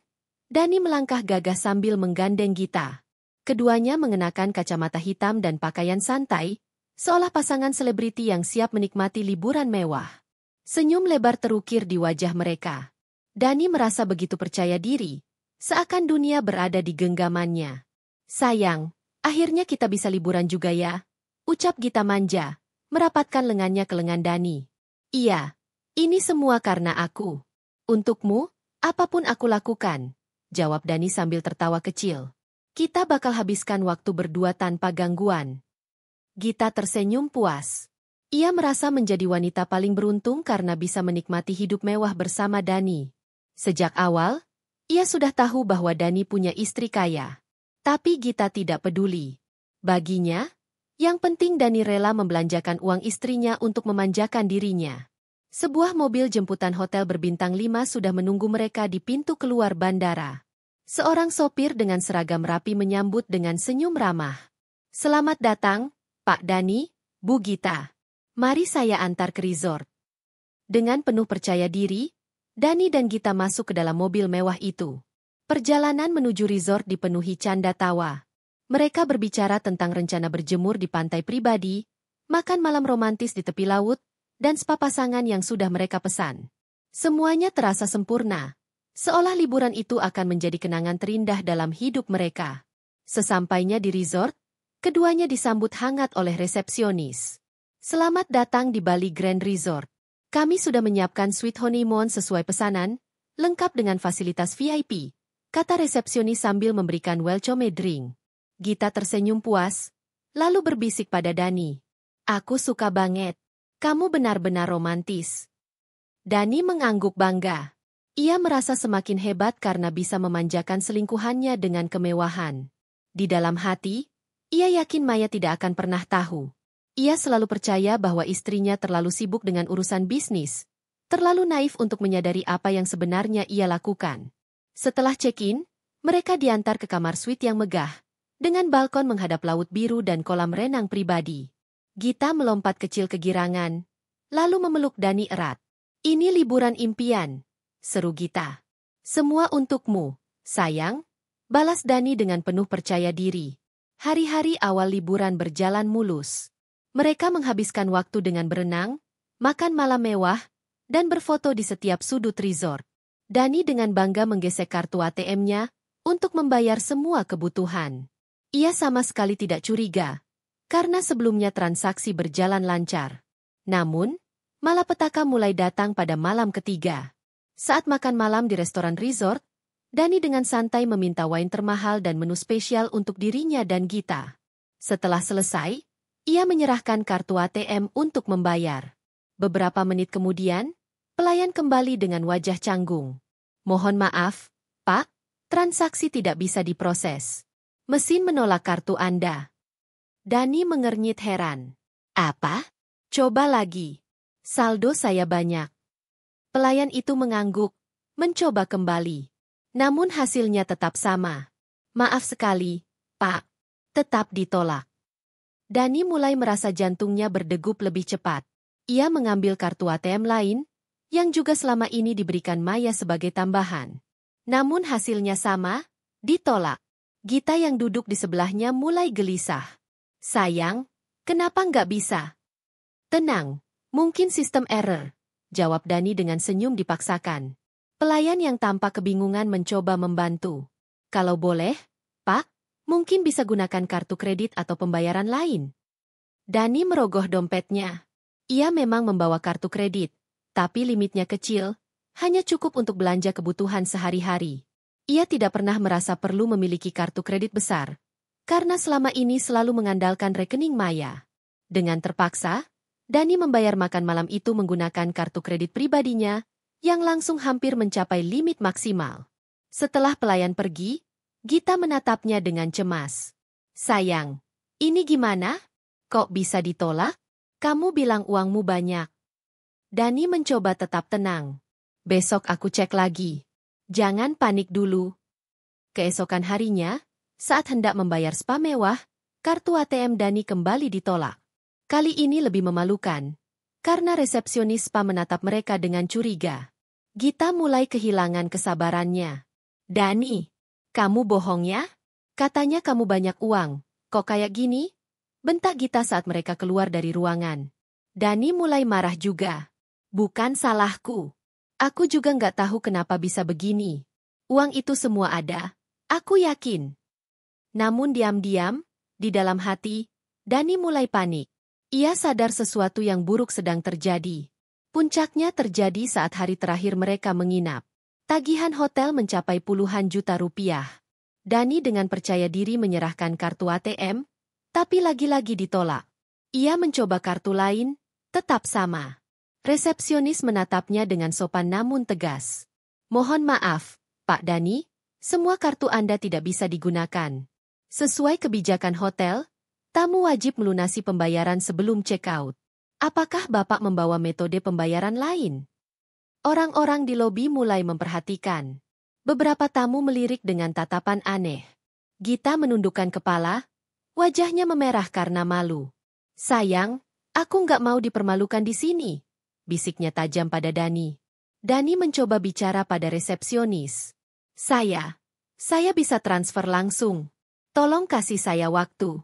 Dani melangkah gagah sambil menggandeng Gita. Keduanya mengenakan kacamata hitam dan pakaian santai, seolah pasangan selebriti yang siap menikmati liburan mewah. Senyum lebar terukir di wajah mereka. Dani merasa begitu percaya diri, seakan dunia berada di genggamannya. Sayang, akhirnya kita bisa liburan juga ya, ucap Gita manja, merapatkan lengannya ke lengan Dani. Iya, ini semua karena aku. Untukmu, apapun aku lakukan, jawab Dani sambil tertawa kecil. Kita bakal habiskan waktu berdua tanpa gangguan. Gita tersenyum puas. Ia merasa menjadi wanita paling beruntung karena bisa menikmati hidup mewah bersama Dani. Sejak awal, ia sudah tahu bahwa Dani punya istri kaya. Tapi Gita tidak peduli. Baginya, yang penting Dani rela membelanjakan uang istrinya untuk memanjakan dirinya. Sebuah mobil jemputan hotel berbintang 5 sudah menunggu mereka di pintu keluar bandara. Seorang sopir dengan seragam rapi menyambut dengan senyum ramah. Selamat datang, Pak Dani, Bu Gita. Mari saya antar ke resort. Dengan penuh percaya diri, Dani dan Gita masuk ke dalam mobil mewah itu. Perjalanan menuju resort dipenuhi canda tawa. Mereka berbicara tentang rencana berjemur di pantai pribadi, makan malam romantis di tepi laut, dan spa pasangan yang sudah mereka pesan. Semuanya terasa sempurna, seolah liburan itu akan menjadi kenangan terindah dalam hidup mereka. Sesampainya di resort, keduanya disambut hangat oleh resepsionis. Selamat datang di Bali Grand Resort. Kami sudah menyiapkan suite honeymoon sesuai pesanan, lengkap dengan fasilitas VIP, kata resepsionis sambil memberikan welcome drink. Gita tersenyum puas, lalu berbisik pada Dani. Aku suka banget. Kamu benar-benar romantis. Dani mengangguk bangga. Ia merasa semakin hebat karena bisa memanjakan selingkuhannya dengan kemewahan. Di dalam hati, ia yakin Maya tidak akan pernah tahu. Ia selalu percaya bahwa istrinya terlalu sibuk dengan urusan bisnis, terlalu naif untuk menyadari apa yang sebenarnya ia lakukan. Setelah check-in, mereka diantar ke kamar suite yang megah, dengan balkon menghadap laut biru dan kolam renang pribadi. Gita melompat kecil kegirangan, lalu memeluk Dani erat. "Ini liburan impian," seru Gita. "Semua untukmu, sayang," balas Dani dengan penuh percaya diri. Hari-hari awal liburan berjalan mulus. Mereka menghabiskan waktu dengan berenang, makan malam mewah, dan berfoto di setiap sudut resort. Dani dengan bangga menggesek kartu ATM-nya untuk membayar semua kebutuhan. Ia sama sekali tidak curiga, karena sebelumnya transaksi berjalan lancar. Namun, malapetaka mulai datang pada malam ketiga. Saat makan malam di restoran resort, Dani dengan santai meminta wine termahal dan menu spesial untuk dirinya dan Gita. Setelah selesai, ia menyerahkan kartu ATM untuk membayar. Beberapa menit kemudian, pelayan kembali dengan wajah canggung. "Mohon maaf, Pak, transaksi tidak bisa diproses. Mesin menolak kartu Anda." Dani mengernyit heran. "Apa? Coba lagi. Saldo saya banyak." Pelayan itu mengangguk, mencoba kembali. Namun hasilnya tetap sama. "Maaf sekali, Pak. Tetap ditolak." Dani mulai merasa jantungnya berdegup lebih cepat. Ia mengambil kartu ATM lain, yang juga selama ini diberikan Maya sebagai tambahan. Namun hasilnya sama, ditolak. Gita yang duduk di sebelahnya mulai gelisah. "Sayang, kenapa nggak bisa?" "Tenang, mungkin sistem error," jawab Dani dengan senyum dipaksakan. Pelayan yang tampak kebingungan mencoba membantu. "Kalau boleh, Pak, mungkin bisa gunakan kartu kredit atau pembayaran lain." Dani merogoh dompetnya. Ia memang membawa kartu kredit, tapi limitnya kecil, hanya cukup untuk belanja kebutuhan sehari-hari. Ia tidak pernah merasa perlu memiliki kartu kredit besar, karena selama ini selalu mengandalkan rekening Maya. Dengan terpaksa, Dani membayar makan malam itu menggunakan kartu kredit pribadinya, yang langsung hampir mencapai limit maksimal. Setelah pelayan pergi, Gita menatapnya dengan cemas. "Sayang, ini gimana? Kok bisa ditolak? Kamu bilang uangmu banyak." Dani mencoba tetap tenang. "Besok aku cek lagi. Jangan panik dulu." Keesokan harinya, saat hendak membayar spa mewah, kartu ATM Dani kembali ditolak. Kali ini lebih memalukan, karena resepsionis spa menatap mereka dengan curiga. Gita mulai kehilangan kesabarannya. "Dani, kamu bohong ya? Katanya kamu banyak uang, kok kayak gini?" bentak Gita saat mereka keluar dari ruangan. Dani mulai marah juga. "Bukan salahku. Aku juga nggak tahu kenapa bisa begini. Uang itu semua ada, aku yakin." Namun diam-diam, di dalam hati, Dani mulai panik. Ia sadar sesuatu yang buruk sedang terjadi. Puncaknya terjadi saat hari terakhir mereka menginap. Tagihan hotel mencapai puluhan juta rupiah. Dani dengan percaya diri menyerahkan kartu ATM, tapi lagi-lagi ditolak. Ia mencoba kartu lain, tetap sama. Resepsionis menatapnya dengan sopan namun tegas. "Mohon maaf, Pak Dani, semua kartu Anda tidak bisa digunakan. Sesuai kebijakan hotel, tamu wajib melunasi pembayaran sebelum check-out. Apakah Bapak membawa metode pembayaran lain?" Orang-orang di lobi mulai memperhatikan. Beberapa tamu melirik dengan tatapan aneh. Gita menundukkan kepala, wajahnya memerah karena malu. "Sayang, aku nggak mau dipermalukan di sini," bisiknya tajam pada Dani. Dani mencoba bicara pada resepsionis. Saya bisa transfer langsung. Tolong kasih saya waktu."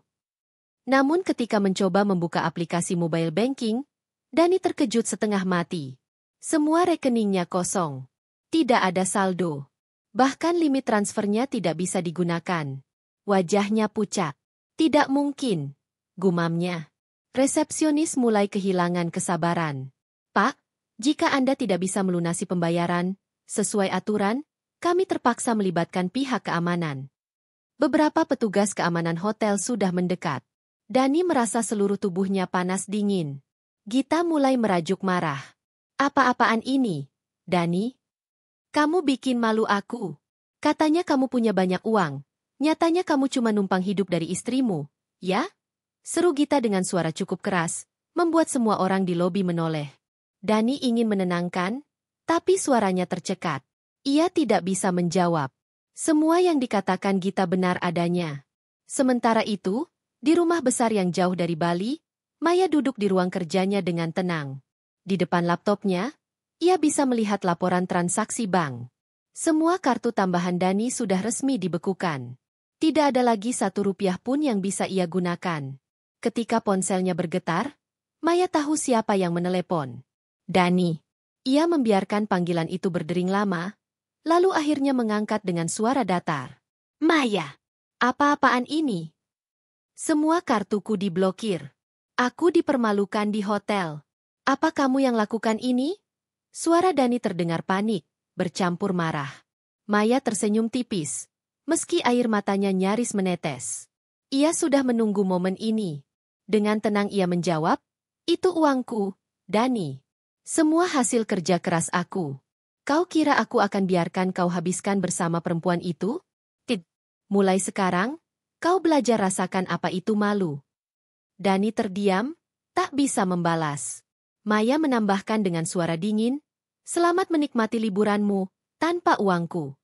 Namun ketika mencoba membuka aplikasi mobile banking, Dani terkejut setengah mati. Semua rekeningnya kosong. Tidak ada saldo. Bahkan limit transfernya tidak bisa digunakan. Wajahnya pucat. "Tidak mungkin," gumamnya. Resepsionis mulai kehilangan kesabaran. "Pak, jika Anda tidak bisa melunasi pembayaran sesuai aturan, kami terpaksa melibatkan pihak keamanan." Beberapa petugas keamanan hotel sudah mendekat. Dani merasa seluruh tubuhnya panas dingin. Gita mulai merajuk marah. "Apa-apaan ini, Dani? Kamu bikin malu aku. Katanya kamu punya banyak uang. Nyatanya kamu cuma numpang hidup dari istrimu, ya?" seru Gita dengan suara cukup keras, membuat semua orang di lobi menoleh. Dani ingin menenangkan, tapi suaranya tercekat. Ia tidak bisa menjawab. Semua yang dikatakan Gita benar adanya. Sementara itu, di rumah besar yang jauh dari Bali, Maya duduk di ruang kerjanya dengan tenang. Di depan laptopnya, ia bisa melihat laporan transaksi bank. Semua kartu tambahan Dani sudah resmi dibekukan. Tidak ada lagi Rp1 pun yang bisa ia gunakan. Ketika ponselnya bergetar, Maya tahu siapa yang menelepon. Dani. Ia membiarkan panggilan itu berdering lama, lalu akhirnya mengangkat dengan suara datar. Maya. Apa-apaan ini? Semua kartuku diblokir. Aku dipermalukan di hotel. Apa kamu yang lakukan ini? Suara Dani terdengar panik, bercampur marah. Maya tersenyum tipis, meski air matanya nyaris menetes. Ia sudah menunggu momen ini. Dengan tenang ia menjawab, itu uangku, Dani. Semua hasil kerja keras aku. Kau kira aku akan biarkan kau habiskan bersama perempuan itu? Mulai sekarang, kau belajar rasakan apa itu malu. Dani terdiam, tak bisa membalas. Maya menambahkan dengan suara dingin, selamat menikmati liburanmu, tanpa uangku.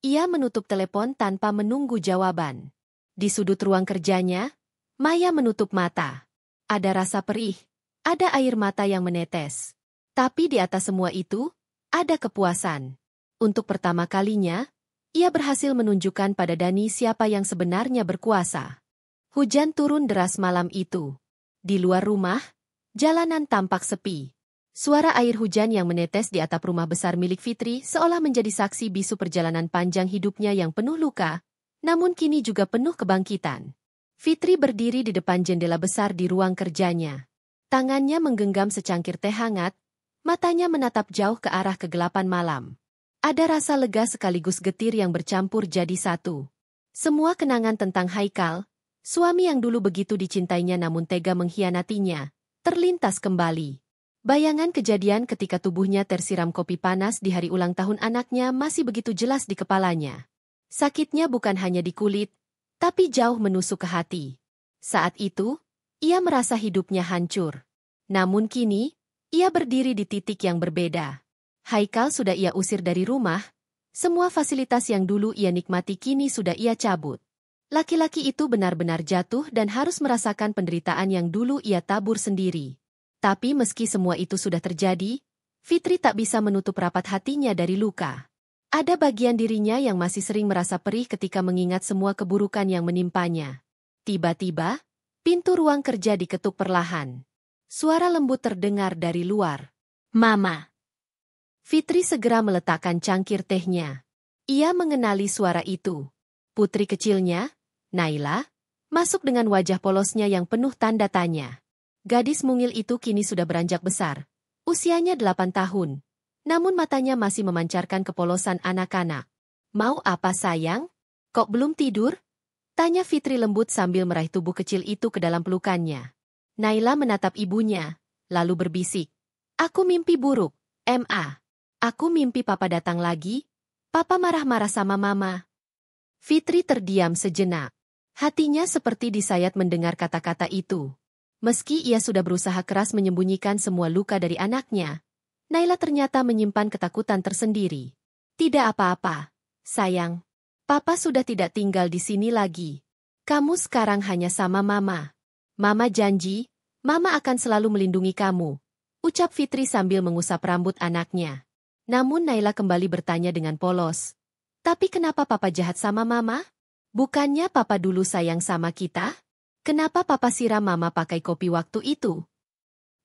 Ia menutup telepon tanpa menunggu jawaban. Di sudut ruang kerjanya, Maya menutup mata. Ada rasa perih, ada air mata yang menetes. Tapi di atas semua itu, ada kepuasan. Untuk pertama kalinya, ia berhasil menunjukkan pada Dani siapa yang sebenarnya berkuasa. Hujan turun deras malam itu. Di luar rumah, jalanan tampak sepi. Suara air hujan yang menetes di atap rumah besar milik Fitri seolah menjadi saksi bisu perjalanan panjang hidupnya yang penuh luka, namun kini juga penuh kebangkitan. Fitri berdiri di depan jendela besar di ruang kerjanya. Tangannya menggenggam secangkir teh hangat, matanya menatap jauh ke arah kegelapan malam. Ada rasa lega sekaligus getir yang bercampur jadi satu. Semua kenangan tentang Haikal, suami yang dulu begitu dicintainya namun tega mengkhianatinya, terlintas kembali. Bayangan kejadian ketika tubuhnya tersiram kopi panas di hari ulang tahun anaknya masih begitu jelas di kepalanya. Sakitnya bukan hanya di kulit, tapi jauh menusuk ke hati. Saat itu, ia merasa hidupnya hancur. Namun kini, ia berdiri di titik yang berbeda. Haikal sudah ia usir dari rumah, semua fasilitas yang dulu ia nikmati kini sudah ia cabut. Laki-laki itu benar-benar jatuh dan harus merasakan penderitaan yang dulu ia tabur sendiri. Tapi meski semua itu sudah terjadi, Fitri tak bisa menutup rapat hatinya dari luka. Ada bagian dirinya yang masih sering merasa perih ketika mengingat semua keburukan yang menimpanya. Tiba-tiba, pintu ruang kerja diketuk perlahan. Suara lembut terdengar dari luar. Mama. Fitri segera meletakkan cangkir tehnya. Ia mengenali suara itu. Putri kecilnya, Naila, masuk dengan wajah polosnya yang penuh tanda tanya. Gadis mungil itu kini sudah beranjak besar. Usianya 8 tahun. Namun matanya masih memancarkan kepolosan anak-anak. Mau apa sayang? Kok belum tidur? Tanya Fitri lembut sambil meraih tubuh kecil itu ke dalam pelukannya. Naila menatap ibunya, lalu berbisik. Aku mimpi buruk, Ma. Aku mimpi papa datang lagi, papa marah-marah sama mama. Fitri terdiam sejenak. Hatinya seperti disayat mendengar kata-kata itu. Meski ia sudah berusaha keras menyembunyikan semua luka dari anaknya, Naila ternyata menyimpan ketakutan tersendiri. Tidak apa-apa, sayang. Papa sudah tidak tinggal di sini lagi. Kamu sekarang hanya sama mama. Mama janji, mama akan selalu melindungi kamu, ucap Fitri sambil mengusap rambut anaknya. Namun Naila kembali bertanya dengan polos. Tapi kenapa papa jahat sama mama? Bukannya papa dulu sayang sama kita? Kenapa papa siram mama pakai kopi waktu itu?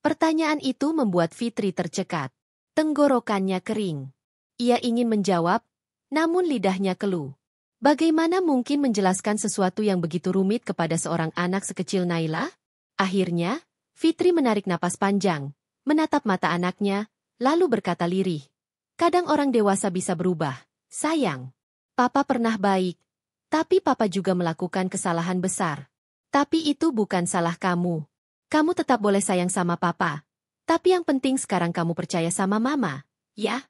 Pertanyaan itu membuat Fitri tercekat. Tenggorokannya kering. Ia ingin menjawab, namun lidahnya keluh. Bagaimana mungkin menjelaskan sesuatu yang begitu rumit kepada seorang anak sekecil Naila? Akhirnya, Fitri menarik napas panjang, menatap mata anaknya, lalu berkata lirih. Kadang orang dewasa bisa berubah. Sayang, papa pernah baik, tapi papa juga melakukan kesalahan besar. Tapi itu bukan salah kamu. Kamu tetap boleh sayang sama papa. Tapi yang penting sekarang kamu percaya sama mama, ya?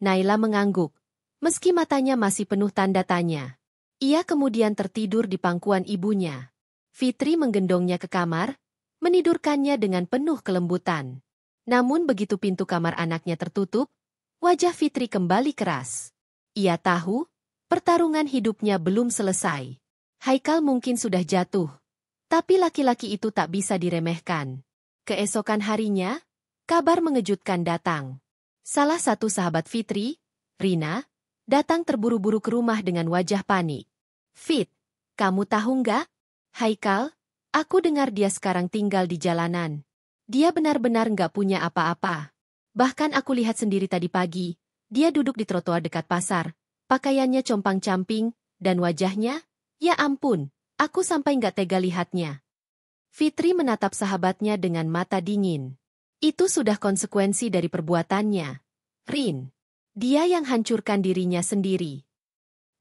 Naila mengangguk, meski matanya masih penuh tanda tanya. Ia kemudian tertidur di pangkuan ibunya. Fitri menggendongnya ke kamar, menidurkannya dengan penuh kelembutan. Namun begitu pintu kamar anaknya tertutup, Wajah Fitri kembali keras. Ia tahu, pertarungan hidupnya belum selesai. Haikal mungkin sudah jatuh, tapi laki-laki itu tak bisa diremehkan. Keesokan harinya, kabar mengejutkan datang. Salah satu sahabat Fitri, Rina, datang terburu-buru ke rumah dengan wajah panik. "Fit, kamu tahu nggak? Haikal, aku dengar dia sekarang tinggal di jalanan. Dia benar-benar nggak punya apa-apa. Bahkan aku lihat sendiri tadi pagi, dia duduk di trotoar dekat pasar, pakaiannya compang-camping, dan wajahnya, ya ampun, aku sampai nggak tega lihatnya." Fitri menatap sahabatnya dengan mata dingin. Itu sudah konsekuensi dari perbuatannya. Rin, dia yang hancurkan dirinya sendiri.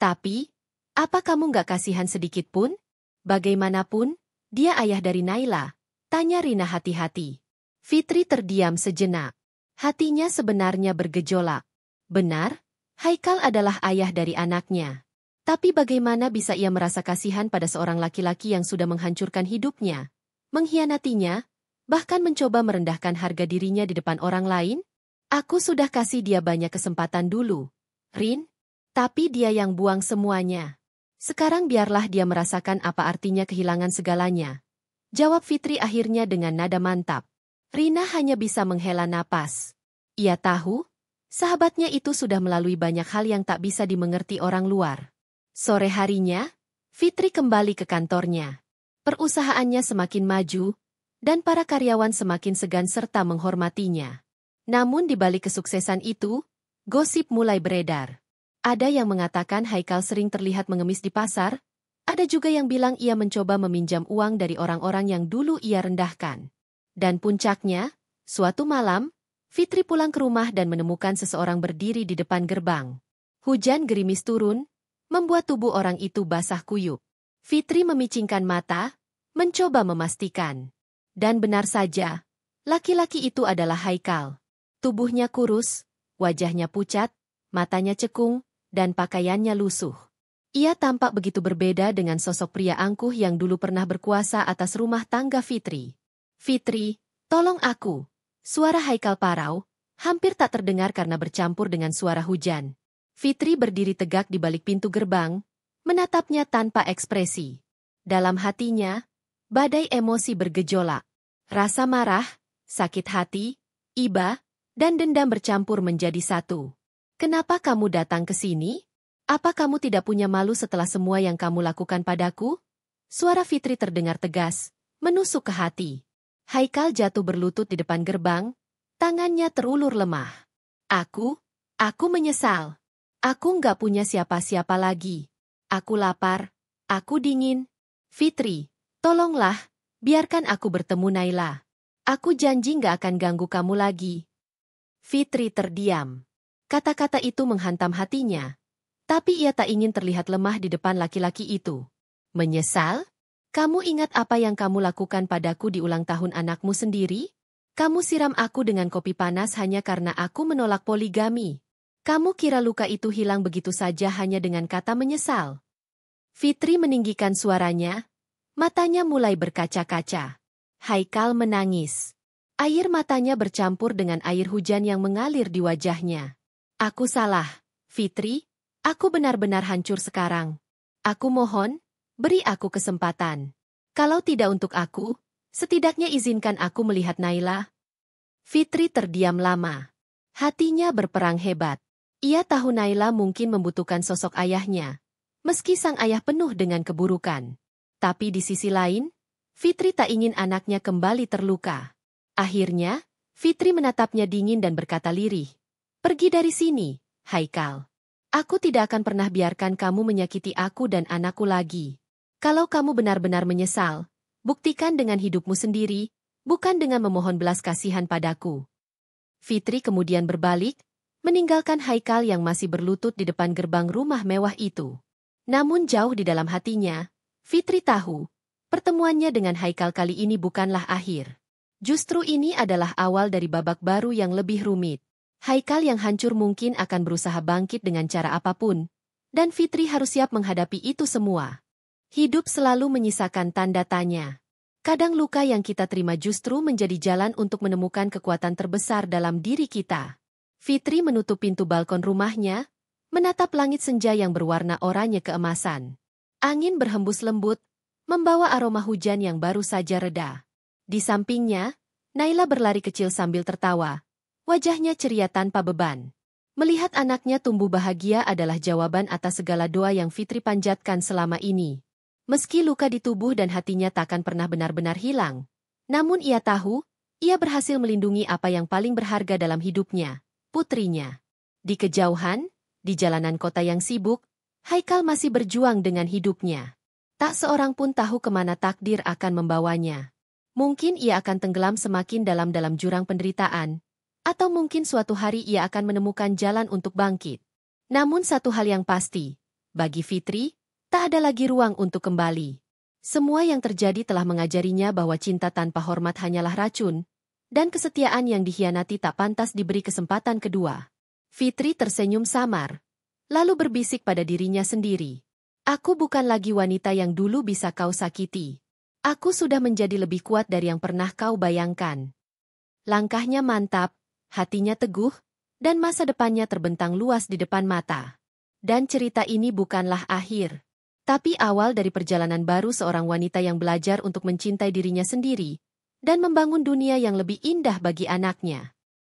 Tapi, apa kamu nggak kasihan sedikit pun? Bagaimanapun, dia ayah dari Naila, tanya Rina hati-hati. Fitri terdiam sejenak. Hatinya sebenarnya bergejolak. Benar, Haikal adalah ayah dari anaknya. Tapi bagaimana bisa ia merasa kasihan pada seorang laki-laki yang sudah menghancurkan hidupnya, mengkhianatinya, bahkan mencoba merendahkan harga dirinya di depan orang lain? Aku sudah kasih dia banyak kesempatan dulu, Rin. Tapi dia yang buang semuanya. Sekarang biarlah dia merasakan apa artinya kehilangan segalanya. Jawab Fitri akhirnya dengan nada mantap. Rina hanya bisa menghela napas. Ia tahu, sahabatnya itu sudah melalui banyak hal yang tak bisa dimengerti orang luar. Sore harinya, Fitri kembali ke kantornya. Perusahaannya semakin maju, dan para karyawan semakin segan serta menghormatinya. Namun di balik kesuksesan itu, gosip mulai beredar. Ada yang mengatakan Haikal sering terlihat mengemis di pasar, ada juga yang bilang ia mencoba meminjam uang dari orang-orang yang dulu ia rendahkan. Dan puncaknya, suatu malam, Fitri pulang ke rumah dan menemukan seseorang berdiri di depan gerbang. Hujan gerimis turun, membuat tubuh orang itu basah kuyup. Fitri memicingkan mata, mencoba memastikan. Dan benar saja, laki-laki itu adalah Haikal. Tubuhnya kurus, wajahnya pucat, matanya cekung, dan pakaiannya lusuh. Ia tampak begitu berbeda dengan sosok pria angkuh yang dulu pernah berkuasa atas rumah tangga Fitri. "Fitri, tolong aku." Suara Haikal parau, hampir tak terdengar karena bercampur dengan suara hujan. Fitri berdiri tegak di balik pintu gerbang, menatapnya tanpa ekspresi. Dalam hatinya, badai emosi bergejolak. Rasa marah, sakit hati, iba, dan dendam bercampur menjadi satu. "Kenapa kamu datang ke sini? Apa kamu tidak punya malu setelah semua yang kamu lakukan padaku?" Suara Fitri terdengar tegas, menusuk ke hati. Haikal jatuh berlutut di depan gerbang, tangannya terulur lemah. Aku menyesal. Aku nggak punya siapa-siapa lagi. Aku lapar, aku dingin. Fitri, tolonglah, biarkan aku bertemu Naila. Aku janji nggak akan ganggu kamu lagi." Fitri terdiam. Kata-kata itu menghantam hatinya. Tapi ia tak ingin terlihat lemah di depan laki-laki itu. "Menyesal? Kamu ingat apa yang kamu lakukan padaku di ulang tahun anakmu sendiri? Kamu siram aku dengan kopi panas hanya karena aku menolak poligami. Kamu kira luka itu hilang begitu saja hanya dengan kata menyesal?" Fitri meninggikan suaranya, matanya mulai berkaca-kaca. Haikal menangis. Air matanya bercampur dengan air hujan yang mengalir di wajahnya. "Aku salah, Fitri. Aku benar-benar hancur sekarang. Aku mohon, beri aku kesempatan. Kalau tidak untuk aku, setidaknya izinkan aku melihat Naila." Fitri terdiam lama. Hatinya berperang hebat. Ia tahu Naila mungkin membutuhkan sosok ayahnya, meski sang ayah penuh dengan keburukan. Tapi di sisi lain, Fitri tak ingin anaknya kembali terluka. Akhirnya, Fitri menatapnya dingin dan berkata lirih, "Pergi dari sini, Haikal. Aku tidak akan pernah biarkan kamu menyakiti aku dan anakku lagi. Kalau kamu benar-benar menyesal, buktikan dengan hidupmu sendiri, bukan dengan memohon belas kasihan padaku." Fitri kemudian berbalik, meninggalkan Haikal yang masih berlutut di depan gerbang rumah mewah itu. Namun jauh di dalam hatinya, Fitri tahu, pertemuannya dengan Haikal kali ini bukanlah akhir. Justru ini adalah awal dari babak baru yang lebih rumit. Haikal yang hancur mungkin akan berusaha bangkit dengan cara apapun, dan Fitri harus siap menghadapi itu semua. Hidup selalu menyisakan tanda tanya. Kadang luka yang kita terima justru menjadi jalan untuk menemukan kekuatan terbesar dalam diri kita. Fitri menutup pintu balkon rumahnya, menatap langit senja yang berwarna oranye keemasan. Angin berhembus lembut, membawa aroma hujan yang baru saja reda. Di sampingnya, Naila berlari kecil sambil tertawa. Wajahnya ceria tanpa beban. Melihat anaknya tumbuh bahagia adalah jawaban atas segala doa yang Fitri panjatkan selama ini. Meski luka di tubuh dan hatinya takkan pernah benar-benar hilang, namun ia tahu, ia berhasil melindungi apa yang paling berharga dalam hidupnya, putrinya. Di kejauhan, di jalanan kota yang sibuk, Haikal masih berjuang dengan hidupnya. Tak seorang pun tahu kemana takdir akan membawanya. Mungkin ia akan tenggelam semakin dalam jurang penderitaan, atau mungkin suatu hari ia akan menemukan jalan untuk bangkit. Namun satu hal yang pasti, bagi Fitri, tak ada lagi ruang untuk kembali. Semua yang terjadi telah mengajarinya bahwa cinta tanpa hormat hanyalah racun, dan kesetiaan yang dikhianati tak pantas diberi kesempatan kedua. Fitri tersenyum samar, lalu berbisik pada dirinya sendiri. Aku bukan lagi wanita yang dulu bisa kau sakiti. Aku sudah menjadi lebih kuat dari yang pernah kau bayangkan. Langkahnya mantap, hatinya teguh, dan masa depannya terbentang luas di depan mata. Dan cerita ini bukanlah akhir, tapi awal dari perjalanan baru seorang wanita yang belajar untuk mencintai dirinya sendiri, dan membangun dunia yang lebih indah bagi anaknya.